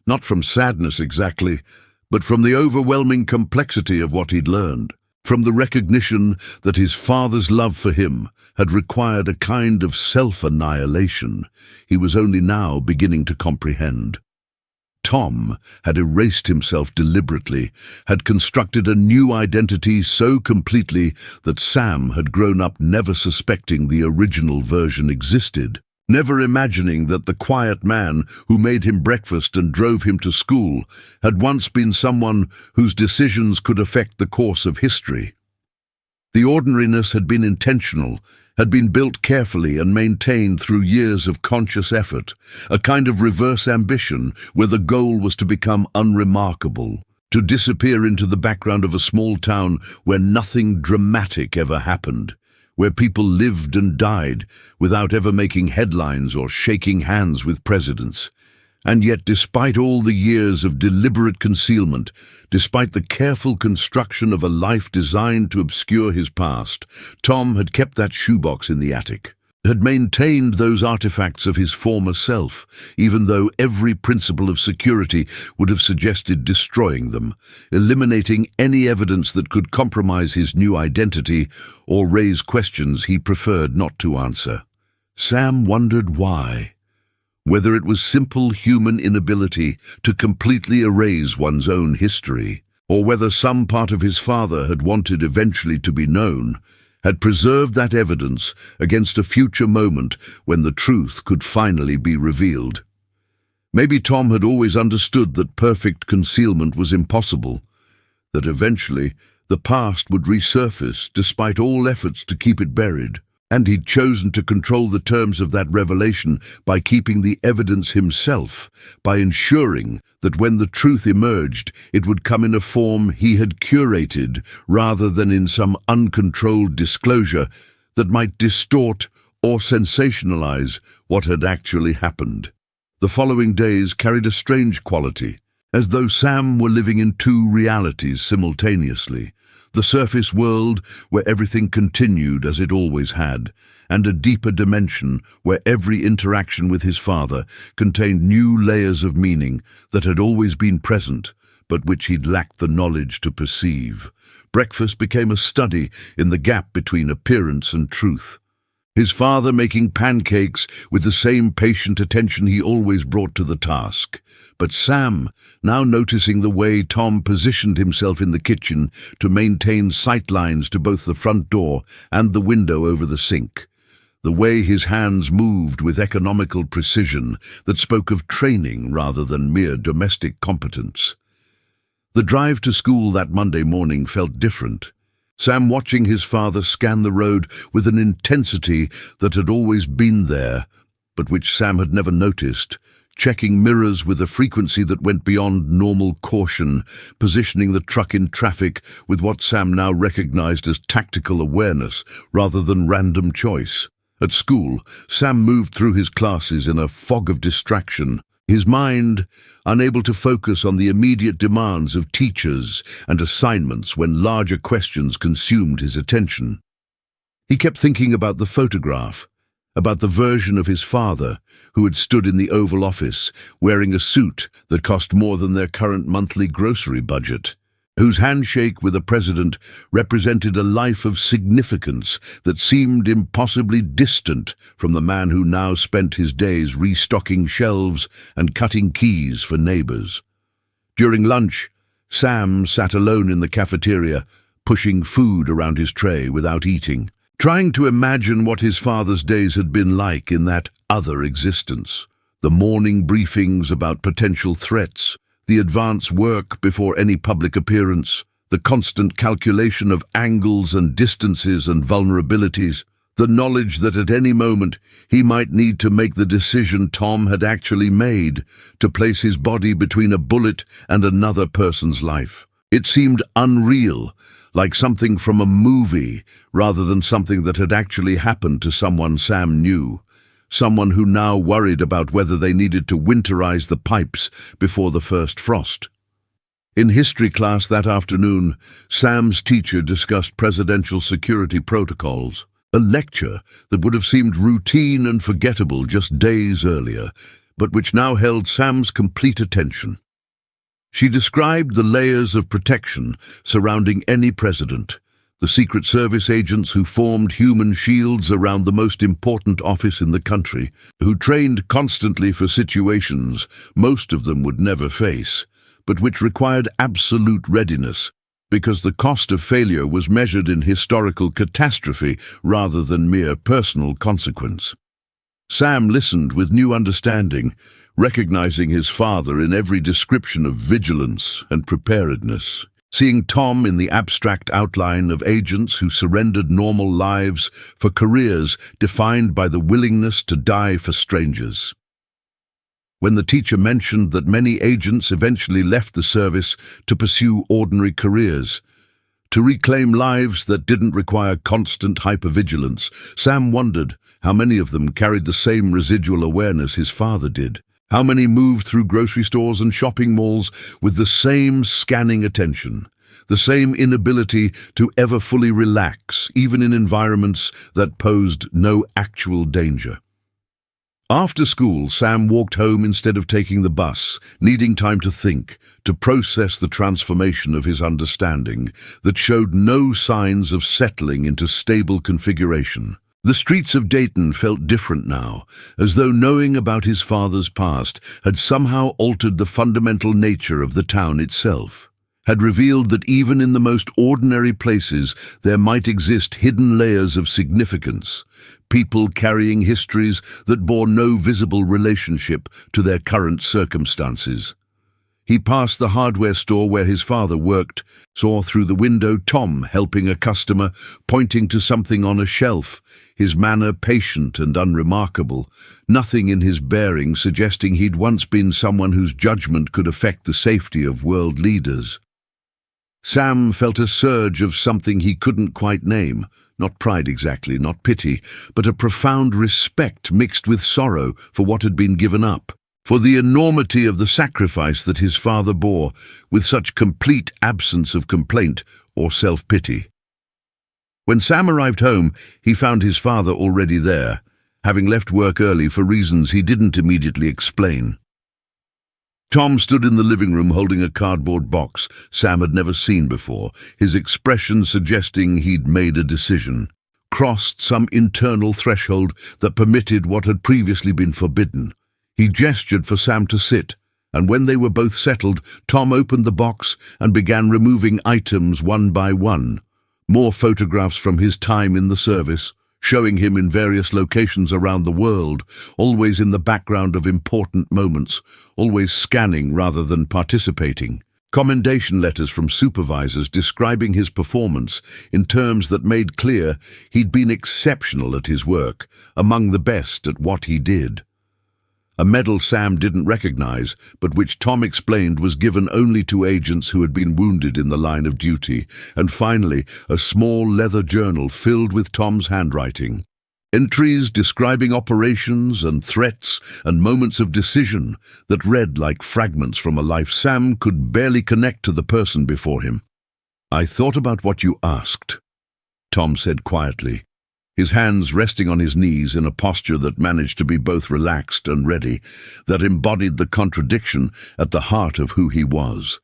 not from sadness exactly, but from the overwhelming complexity of what he'd learned, from the recognition that his father's love for him had required a kind of self-annihilation he was only now beginning to comprehend. Tom had erased himself deliberately, had constructed a new identity so completely that Sam had grown up never suspecting the original version existed, never imagining that the quiet man who made him breakfast and drove him to school had once been someone whose decisions could affect the course of history. The ordinariness had been intentional, had been built carefully and maintained through years of conscious effort, a kind of reverse ambition where the goal was to become unremarkable, to disappear into the background of a small town where nothing dramatic ever happened, where people lived and died without ever making headlines or shaking hands with presidents. And yet, despite all the years of deliberate concealment, despite the careful construction of a life designed to obscure his past, Tom had kept that shoebox in the attic, had maintained those artifacts of his former self, even though every principle of security would have suggested destroying them, eliminating any evidence that could compromise his new identity or raise questions he preferred not to answer. Sam wondered why. Whether it was simple human inability to completely erase one's own history, or whether some part of his father had wanted eventually to be known, had preserved that evidence against a future moment when the truth could finally be revealed. Maybe Tom had always understood that perfect concealment was impossible, that eventually the past would resurface despite all efforts to keep it buried, and he'd chosen to control the terms of that revelation by keeping the evidence himself, by ensuring that when the truth emerged, it would come in a form he had curated rather than in some uncontrolled disclosure that might distort or sensationalize what had actually happened. The following days carried a strange quality, as though Sam were living in two realities simultaneously. The surface world, where everything continued as it always had, and a deeper dimension where every interaction with his father contained new layers of meaning that had always been present, but which he'd lacked the knowledge to perceive. Breakfast became a study in the gap between appearance and truth. His father making pancakes with the same patient attention he always brought to the task. But Sam, now noticing the way Tom positioned himself in the kitchen to maintain sightlines to both the front door and the window over the sink, the way his hands moved with economical precision that spoke of training rather than mere domestic competence. The drive to school that Monday morning felt different. Sam watching his father scan the road with an intensity that had always been there, but which Sam had never noticed, checking mirrors with a frequency that went beyond normal caution, positioning the truck in traffic with what Sam now recognized as tactical awareness rather than random choice. At school, Sam moved through his classes in a fog of distraction, his mind unable to focus on the immediate demands of teachers and assignments when larger questions consumed his attention. He kept thinking about the photograph, about the version of his father who had stood in the Oval Office wearing a suit that cost more than their current monthly grocery budget, whose handshake with a president represented a life of significance that seemed impossibly distant from the man who now spent his days restocking shelves and cutting keys for neighbors. During lunch, Sam sat alone in the cafeteria, pushing food around his tray without eating, trying to imagine what his father's days had been like in that other existence. The morning briefings about potential threats, the advance work before any public appearance, the constant calculation of angles and distances and vulnerabilities, the knowledge that at any moment he might need to make the decision Tom had actually made, to place his body between a bullet and another person's life. It seemed unreal, like something from a movie rather than something that had actually happened to someone Sam knew. Someone who now worried about whether they needed to winterize the pipes before the first frost. In history class that afternoon, Sam's teacher discussed presidential security protocols, a lecture that would have seemed routine and forgettable just days earlier, but which now held Sam's complete attention. She described the layers of protection surrounding any president, the Secret Service agents who formed human shields around the most important office in the country, who trained constantly for situations most of them would never face, but which required absolute readiness, because the cost of failure was measured in historical catastrophe rather than mere personal consequence. Sam listened with new understanding, recognizing his father in every description of vigilance and preparedness, seeing Tom in the abstract outline of agents who surrendered normal lives for careers defined by the willingness to die for strangers. When the teacher mentioned that many agents eventually left the service to pursue ordinary careers, to reclaim lives that didn't require constant hypervigilance, Sam wondered how many of them carried the same residual awareness his father did. How many moved through grocery stores and shopping malls with the same scanning attention, the same inability to ever fully relax, even in environments that posed no actual danger. After school, Sam walked home instead of taking the bus, needing time to think, to process the transformation of his understanding that showed no signs of settling into stable configuration. The streets of Dayton felt different now, as though knowing about his father's past had somehow altered the fundamental nature of the town itself, had revealed that even in the most ordinary places there might exist hidden layers of significance, people carrying histories that bore no visible relationship to their current circumstances. He passed the hardware store where his father worked, saw through the window Tom helping a customer, pointing to something on a shelf, his manner patient and unremarkable, nothing in his bearing suggesting he'd once been someone whose judgment could affect the safety of world leaders. Sam felt a surge of something he couldn't quite name, not pride exactly, not pity, but a profound respect mixed with sorrow for what had been given up, for the enormity of the sacrifice that his father bore, with such complete absence of complaint or self-pity. When Sam arrived home, he found his father already there, having left work early for reasons he didn't immediately explain. Tom stood in the living room holding a cardboard box Sam had never seen before, his expression suggesting he'd made a decision, crossed some internal threshold that permitted what had previously been forbidden. He gestured for Sam to sit, and when they were both settled, Tom opened the box and began removing items one by one. More photographs from his time in the service, showing him in various locations around the world, always in the background of important moments, always scanning rather than participating. Commendation letters from supervisors describing his performance in terms that made clear he'd been exceptional at his work, among the best at what he did. A medal Sam didn't recognize, but which Tom explained was given only to agents who had been wounded in the line of duty, and finally, a small leather journal filled with Tom's handwriting. Entries describing operations and threats and moments of decision that read like fragments from a life Sam could barely connect to the person before him. "I thought about what you asked," Tom said quietly, his hands resting on his knees in a posture that managed to be both relaxed and ready, that embodied the contradiction at the heart of who he was.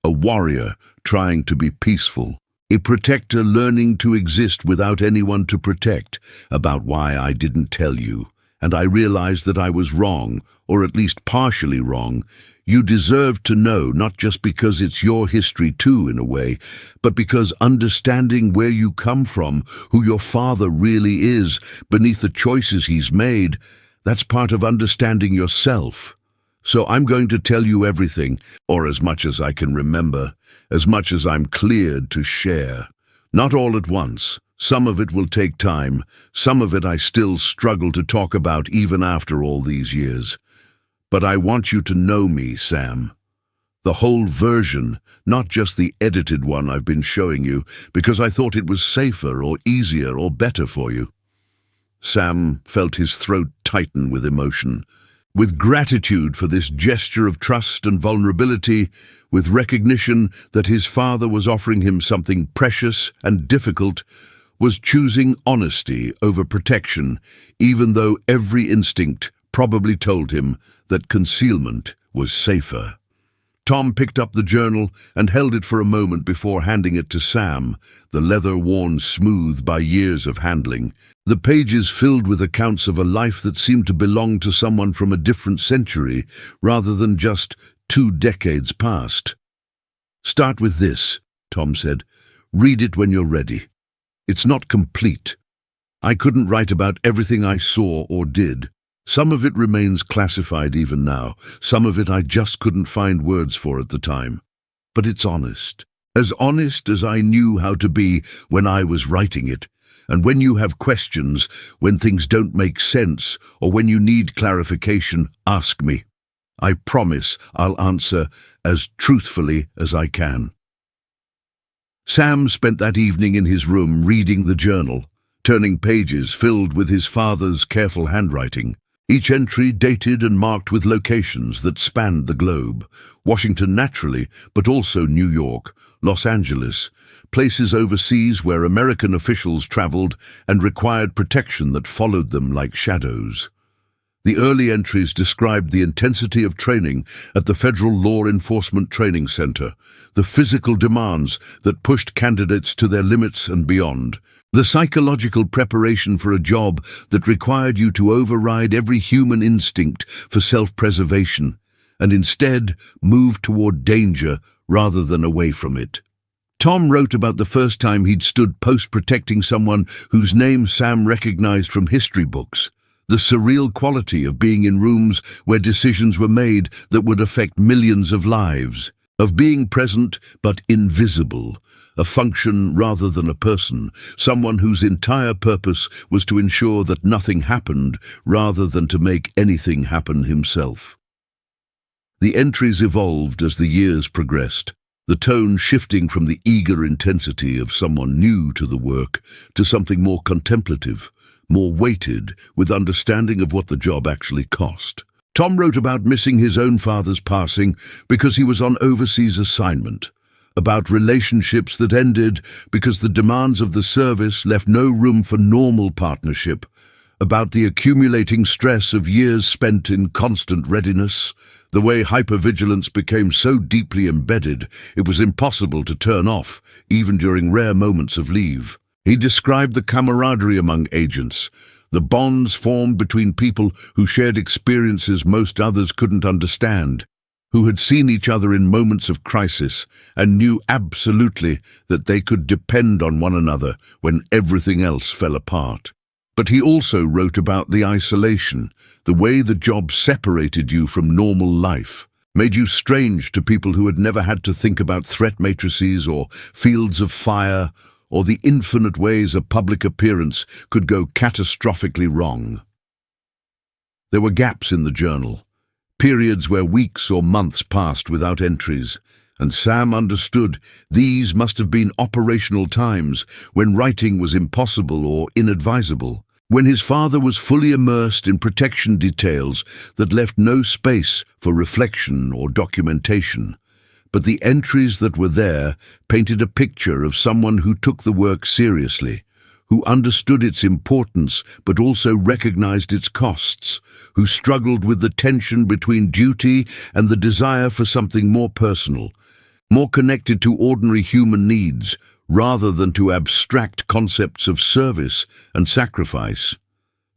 A warrior trying to be peaceful, a protector learning to exist without anyone to protect. "About why I didn't tell you, and I realized that I was wrong, or at least partially wrong. You deserve to know, not just because it's your history too, in a way, but because understanding where you come from, who your father really is, beneath the choices he's made, that's part of understanding yourself. So I'm going to tell you everything, or as much as I can remember, as much as I'm cleared to share. Not all at once. Some of it will take time. Some of it I still struggle to talk about even after all these years. But I want you to know me, Sam. The whole version, not just the edited one I've been showing you, because I thought it was safer or easier or better for you." Sam felt his throat tighten with emotion, with gratitude for this gesture of trust and vulnerability, with recognition that his father was offering him something precious and difficult, was choosing honesty over protection, even though every instinct probably told him that concealment was safer. Tom picked up the journal and held it for a moment before handing it to Sam, the leather worn smooth by years of handling, the pages filled with accounts of a life that seemed to belong to someone from a different century rather than just 2 decades past. "Start with this," Tom said. "Read it when you're ready. It's not complete. I couldn't write about everything I saw or did. Some of it remains classified even now. Some of it I just couldn't find words for at the time. But it's honest. As honest as I knew how to be when I was writing it. And when you have questions, when things don't make sense, or when you need clarification, ask me. I promise I'll answer as truthfully as I can." Sam spent that evening in his room reading the journal, turning pages filled with his father's careful handwriting. Each entry dated and marked with locations that spanned the globe. Washington naturally, but also New York, Los Angeles, places overseas where American officials traveled and required protection that followed them like shadows. The early entries described the intensity of training at the Federal Law Enforcement Training Center, the physical demands that pushed candidates to their limits and beyond, the psychological preparation for a job that required you to override every human instinct for self-preservation, and instead move toward danger rather than away from it. Tom wrote about the first time he'd stood post protecting someone whose name Sam recognized from history books, the surreal quality of being in rooms where decisions were made that would affect millions of lives, of being present but invisible, a function rather than a person, someone whose entire purpose was to ensure that nothing happened rather than to make anything happen himself. The entries evolved as the years progressed, the tone shifting from the eager intensity of someone new to the work to something more contemplative, more weighted, with understanding of what the job actually cost. Tom wrote about missing his own father's passing because he was on overseas assignment, about relationships that ended because the demands of the service left no room for normal partnership, about the accumulating stress of years spent in constant readiness, the way hypervigilance became so deeply embedded it was impossible to turn off, even during rare moments of leave. He described the camaraderie among agents, the bonds formed between people who shared experiences most others couldn't understand, who had seen each other in moments of crisis and knew absolutely that they could depend on one another when everything else fell apart. But he also wrote about the isolation, the way the job separated you from normal life, made you strange to people who had never had to think about threat matrices or fields of fire, or the infinite ways a public appearance could go catastrophically wrong. There were gaps in the journal, periods where weeks or months passed without entries, and Sam understood these must have been operational times when writing was impossible or inadvisable, when his father was fully immersed in protection details that left no space for reflection or documentation. But the entries that were there painted a picture of someone who took the work seriously, who understood its importance but also recognized its costs, who struggled with the tension between duty and the desire for something more personal, more connected to ordinary human needs rather than to abstract concepts of service and sacrifice.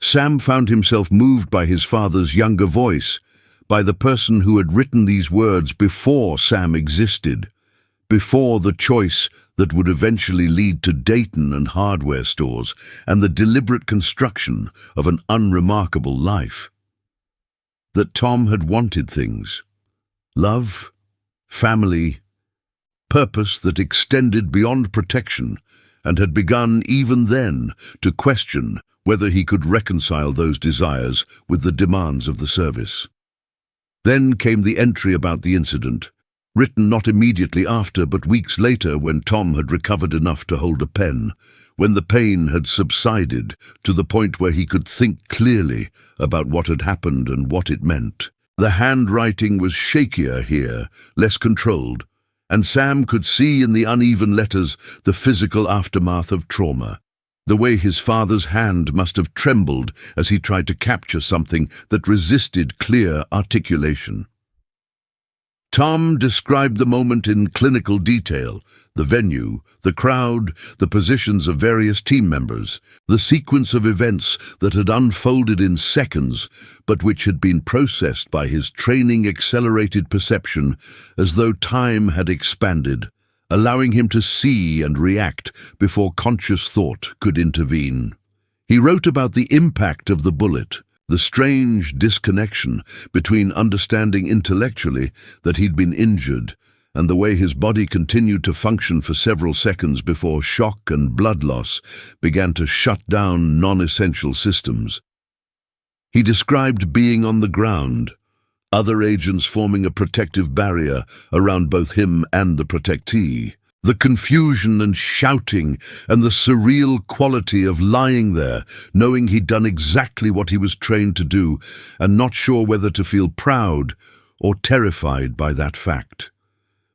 Sam found himself moved by his father's younger voice, by the person who had written these words before Sam existed, before the choice that would eventually lead to Dayton and hardware stores and the deliberate construction of an unremarkable life. That Tom had wanted things: love, family, purpose that extended beyond protection, and had begun even then to question whether he could reconcile those desires with the demands of the service. Then came the entry about the incident, written not immediately after but weeks later when Tom had recovered enough to hold a pen, when the pain had subsided to the point where he could think clearly about what had happened and what it meant. The handwriting was shakier here, less controlled, and Sam could see in the uneven letters the physical aftermath of trauma, the way his father's hand must have trembled as he tried to capture something that resisted clear articulation. Tom described the moment in clinical detail: the venue, the crowd, the positions of various team members, the sequence of events that had unfolded in seconds, but which had been processed by his training-accelerated perception as though time had expanded, allowing him to see and react before conscious thought could intervene. He wrote about the impact of the bullet, the strange disconnection between understanding intellectually that he'd been injured and the way his body continued to function for several seconds before shock and blood loss began to shut down non-essential systems. He described being on the ground, other agents forming a protective barrier around both him and the protectee, The confusion and shouting and the surreal quality of lying there, knowing he'd done exactly what he was trained to do and not sure whether to feel proud or terrified by that fact.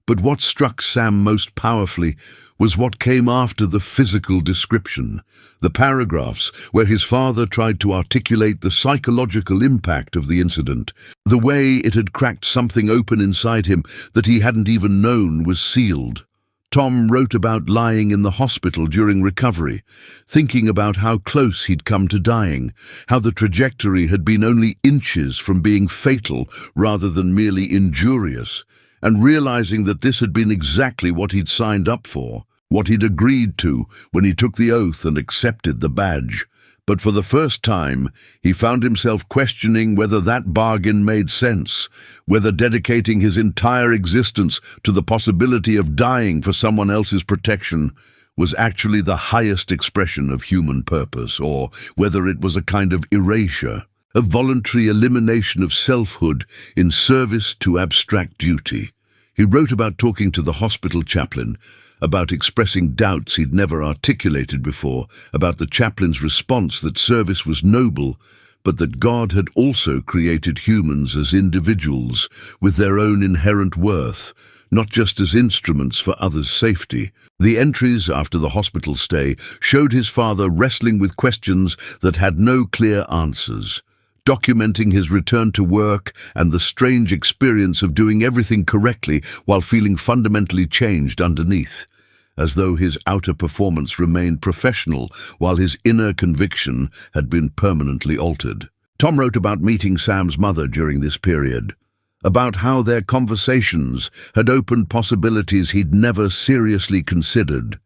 But what struck Sam most powerfully was what came after the physical description, the paragraphs where his father tried to articulate the psychological impact of the incident, the way it had cracked something open inside him that he hadn't even known was sealed. Tom wrote about lying in the hospital during recovery, thinking about how close he'd come to dying, how the trajectory had been only inches from being fatal rather than merely injurious, and realizing that this had been exactly what he'd signed up for, what he'd agreed to when he took the oath and accepted the badge. But for the first time, he found himself questioning whether that bargain made sense, whether dedicating his entire existence to the possibility of dying for someone else's protection was actually the highest expression of human purpose, or whether it was a kind of erasure, a voluntary elimination of selfhood in service to abstract duty. He wrote about talking to the hospital chaplain, about expressing doubts he'd never articulated before, about the chaplain's response that service was noble, but that God had also created humans as individuals with their own inherent worth, not just as instruments for others' safety. The entries after the hospital stay showed his father wrestling with questions that had no clear answers, documenting his return to work and the strange experience of doing everything correctly while feeling fundamentally changed underneath, as though his outer performance remained professional while his inner conviction had been permanently altered. Tom wrote about meeting Sam's mother during this period, about how their conversations had opened possibilities he'd never seriously considered,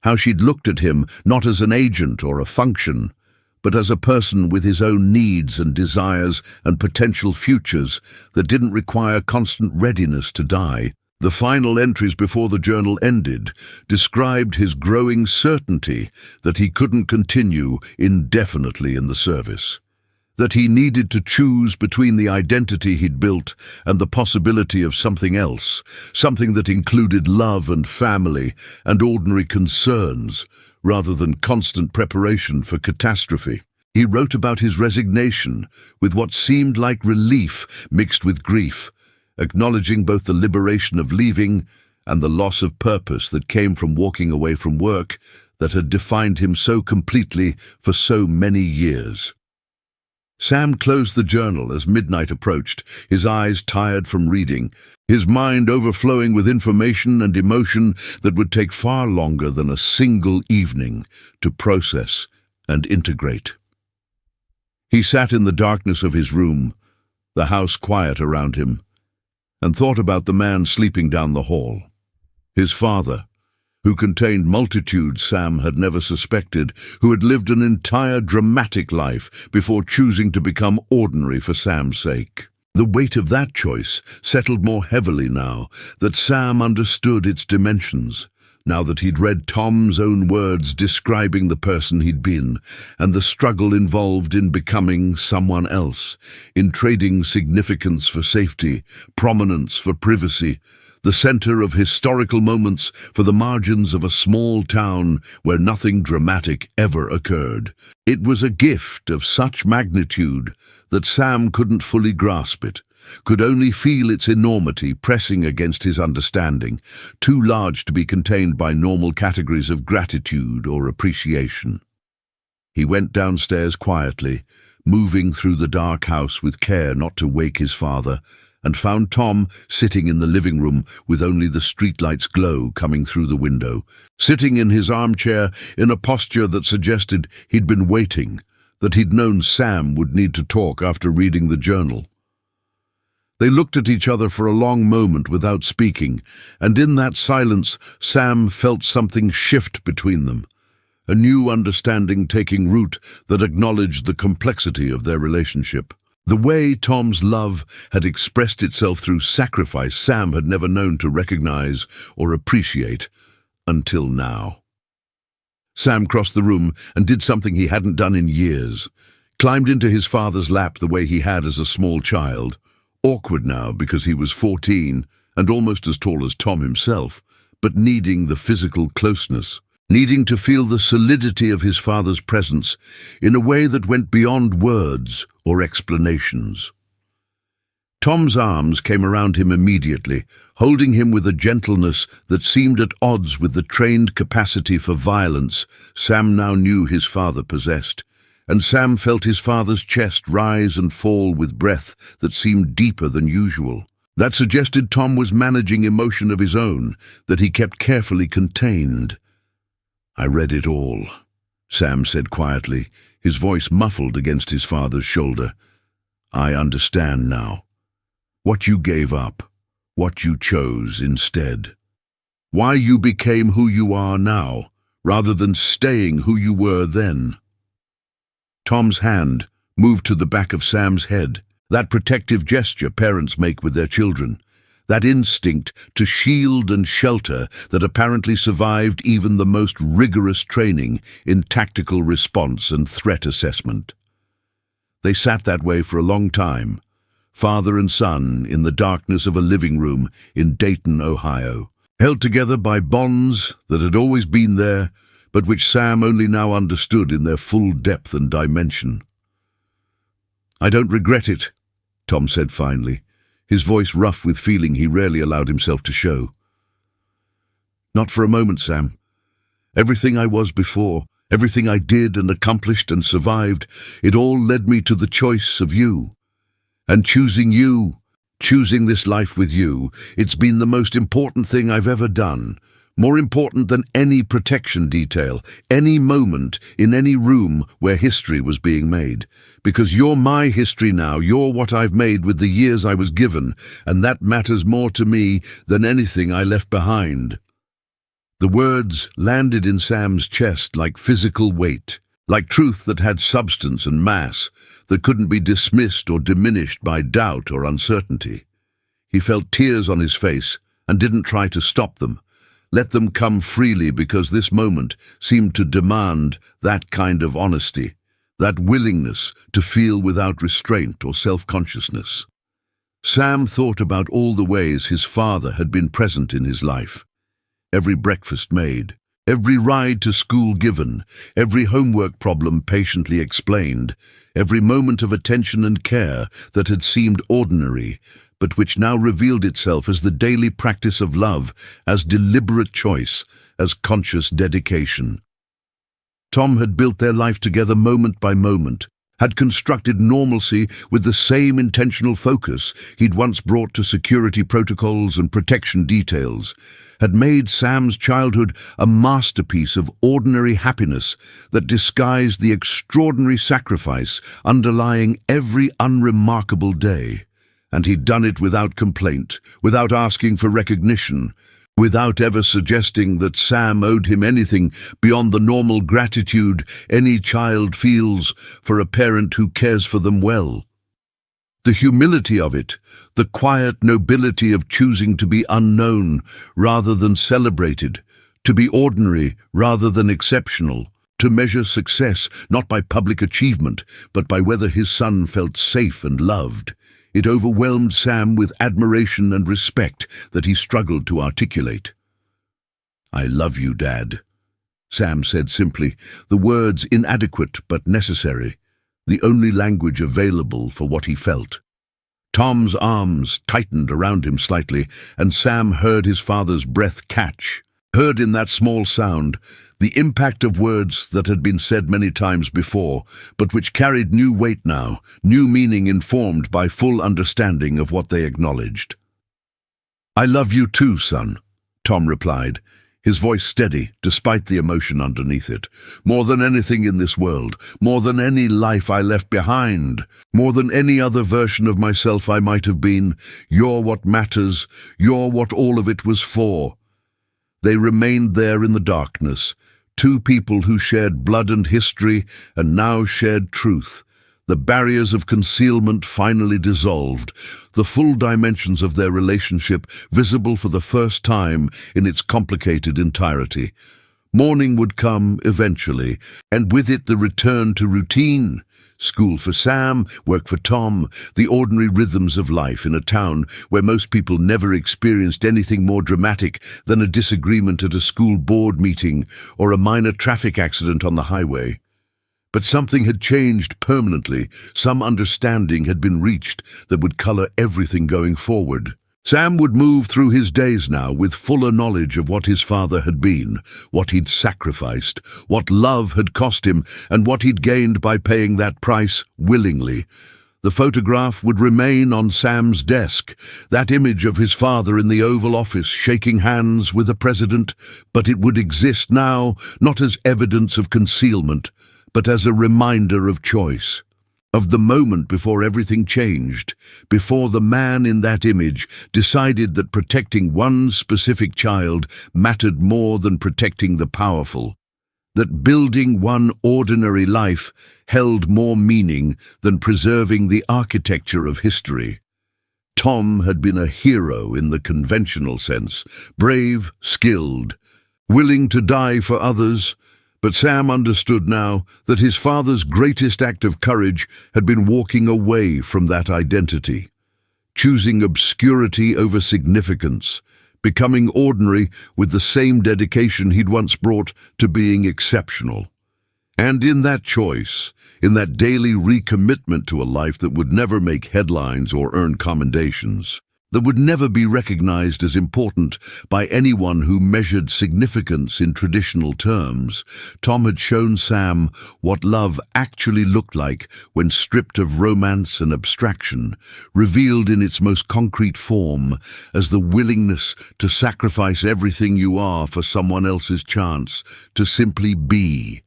how she'd looked at him not as an agent or a function, but as a person with his own needs and desires and potential futures that didn't require constant readiness to die. The final entries before the journal ended described his growing certainty that he couldn't continue indefinitely in the service, that he needed to choose between the identity he'd built and the possibility of something else, something that included love and family and ordinary concerns, rather than constant preparation for catastrophe. He wrote about his resignation with what seemed like relief mixed with grief, acknowledging both the liberation of leaving and the loss of purpose that came from walking away from work that had defined him so completely for so many years. Sam closed the journal as midnight approached, his eyes tired from reading, his mind overflowing with information and emotion that would take far longer than a single evening to process and integrate. He sat in the darkness of his room, the house quiet around him, and thought about the man sleeping down the hall, his father, who contained multitudes Sam had never suspected, who had lived an entire dramatic life before choosing to become ordinary for Sam's sake. The weight of that choice settled more heavily now that Sam understood its dimensions, now that he'd read Tom's own words describing the person he'd been, and the struggle involved in becoming someone else, in trading significance for safety, prominence for privacy, the center of historical moments for the margins of a small town where nothing dramatic ever occurred. It was a gift of such magnitude that Sam couldn't fully grasp it, could only feel its enormity pressing against his understanding, too large to be contained by normal categories of gratitude or appreciation. He went downstairs quietly, moving through the dark house with care not to wake his father, and found Tom sitting in the living room with only the streetlight's glow coming through the window, sitting in his armchair in a posture that suggested he'd been waiting, that he'd known Sam would need to talk after reading the journal. They looked at each other for a long moment without speaking, and in that silence Sam felt something shift between them, a new understanding taking root that acknowledged the complexity of their relationship. The way Tom's love had expressed itself through sacrifice Sam had never known to recognize or appreciate until now. Sam crossed the room and did something he hadn't done in years, climbed into his father's lap the way he had as a small child, awkward now because he was 14 and almost as tall as Tom himself, but needing the physical closeness, needing to feel the solidity of his father's presence in a way that went beyond words or explanations. Tom's arms came around him immediately, holding him with a gentleness that seemed at odds with the trained capacity for violence Sam now knew his father possessed, and Sam felt his father's chest rise and fall with breath that seemed deeper than usual. That suggested Tom was managing emotion of his own that he kept carefully contained. "I read it all," Sam said quietly, his voice muffled against his father's shoulder. "I understand now. What you gave up, what you chose instead. Why you became who you are now, rather than staying who you were then." Tom's hand moved to the back of Sam's head, that protective gesture parents make with their children, that instinct to shield and shelter that apparently survived even the most rigorous training in tactical response and threat assessment. They sat that way for a long time, father and son in the darkness of a living room in Dayton, Ohio, held together by bonds that had always been there, but which Sam only now understood in their full depth and dimension. "I don't regret it," Tom said finally, his voice rough with feeling he rarely allowed himself to show. "Not for a moment, Sam. Everything I was before, everything I did and accomplished and survived, it all led me to the choice of you. And choosing you, choosing this life with you, it's been the most important thing I've ever done. More important than any protection detail, any moment in any room where history was being made. Because you're my history now, you're what I've made with the years I was given, and that matters more to me than anything I left behind." The words landed in Sam's chest like physical weight, like truth that had substance and mass, that couldn't be dismissed or diminished by doubt or uncertainty. He felt tears on his face and didn't try to stop them. Let them come freely because this moment seemed to demand that kind of honesty, that willingness to feel without restraint or self-consciousness. Sam thought about all the ways his father had been present in his life. Every breakfast made, every ride to school given, every homework problem patiently explained, every moment of attention and care that had seemed ordinary, but which now revealed itself as the daily practice of love, as deliberate choice, as conscious dedication. Tom had built their life together moment by moment, had constructed normalcy with the same intentional focus he'd once brought to security protocols and protection details, had made Sam's childhood a masterpiece of ordinary happiness that disguised the extraordinary sacrifice underlying every unremarkable day. And he'd done it without complaint, without asking for recognition, without ever suggesting that Sam owed him anything beyond the normal gratitude any child feels for a parent who cares for them well. The humility of it, the quiet nobility of choosing to be unknown rather than celebrated, to be ordinary rather than exceptional, to measure success not by public achievement, but by whether his son felt safe and loved. It overwhelmed Sam with admiration and respect that he struggled to articulate. "I love you, Dad," Sam said simply, the words inadequate but necessary, the only language available for what he felt. Tom's arms tightened around him slightly, and Sam heard his father's breath catch, heard in that small sound the impact of words that had been said many times before, but which carried new weight now, new meaning informed by full understanding of what they acknowledged. "I love you too, son," Tom replied, his voice steady despite the emotion underneath it. "More than anything in this world, more than any life I left behind, more than any other version of myself I might have been, you're what matters, you're what all of it was for." They remained there in the darkness, two people who shared blood and history and now shared truth. The barriers of concealment finally dissolved, the full dimensions of their relationship visible for the first time in its complicated entirety. Morning would come eventually, and with it the return to routine, School for Sam, work for Tom, the ordinary rhythms of life in a town where most people never experienced anything more dramatic than a disagreement at a school board meeting or a minor traffic accident on the highway. But something had changed permanently. Some understanding had been reached that would color everything going forward. Sam would move through his days now with fuller knowledge of what his father had been, what he'd sacrificed, what love had cost him, and what he'd gained by paying that price willingly. The photograph would remain on Sam's desk, that image of his father in the Oval Office shaking hands with the president, but it would exist now not as evidence of concealment, but as a reminder of choice. Of the moment before everything changed, before the man in that image decided that protecting one specific child mattered more than protecting the powerful, that building one ordinary life held more meaning than preserving the architecture of history. Tom had been a hero in the conventional sense, brave, skilled, willing to die for others. But Sam understood now that his father's greatest act of courage had been walking away from that identity, choosing obscurity over significance, becoming ordinary with the same dedication he'd once brought to being exceptional. And in that choice, in that daily recommitment to a life that would never make headlines or earn commendations, that would never be recognized as important by anyone who measured significance in traditional terms, Tom had shown Sam what love actually looked like when stripped of romance and abstraction, revealed in its most concrete form as the willingness to sacrifice everything you are for someone else's chance to simply be,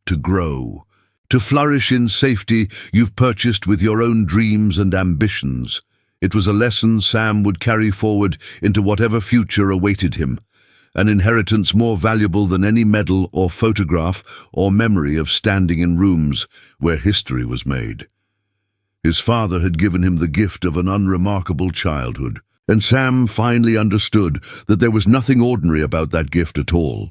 to grow, to flourish in safety you've purchased with your own dreams and ambitions. It was a lesson Sam would carry forward into whatever future awaited him, an inheritance more valuable than any medal or photograph or memory of standing in rooms where history was made. His father had given him the gift of an unremarkable childhood, and Sam finally understood that there was nothing ordinary about that gift at all.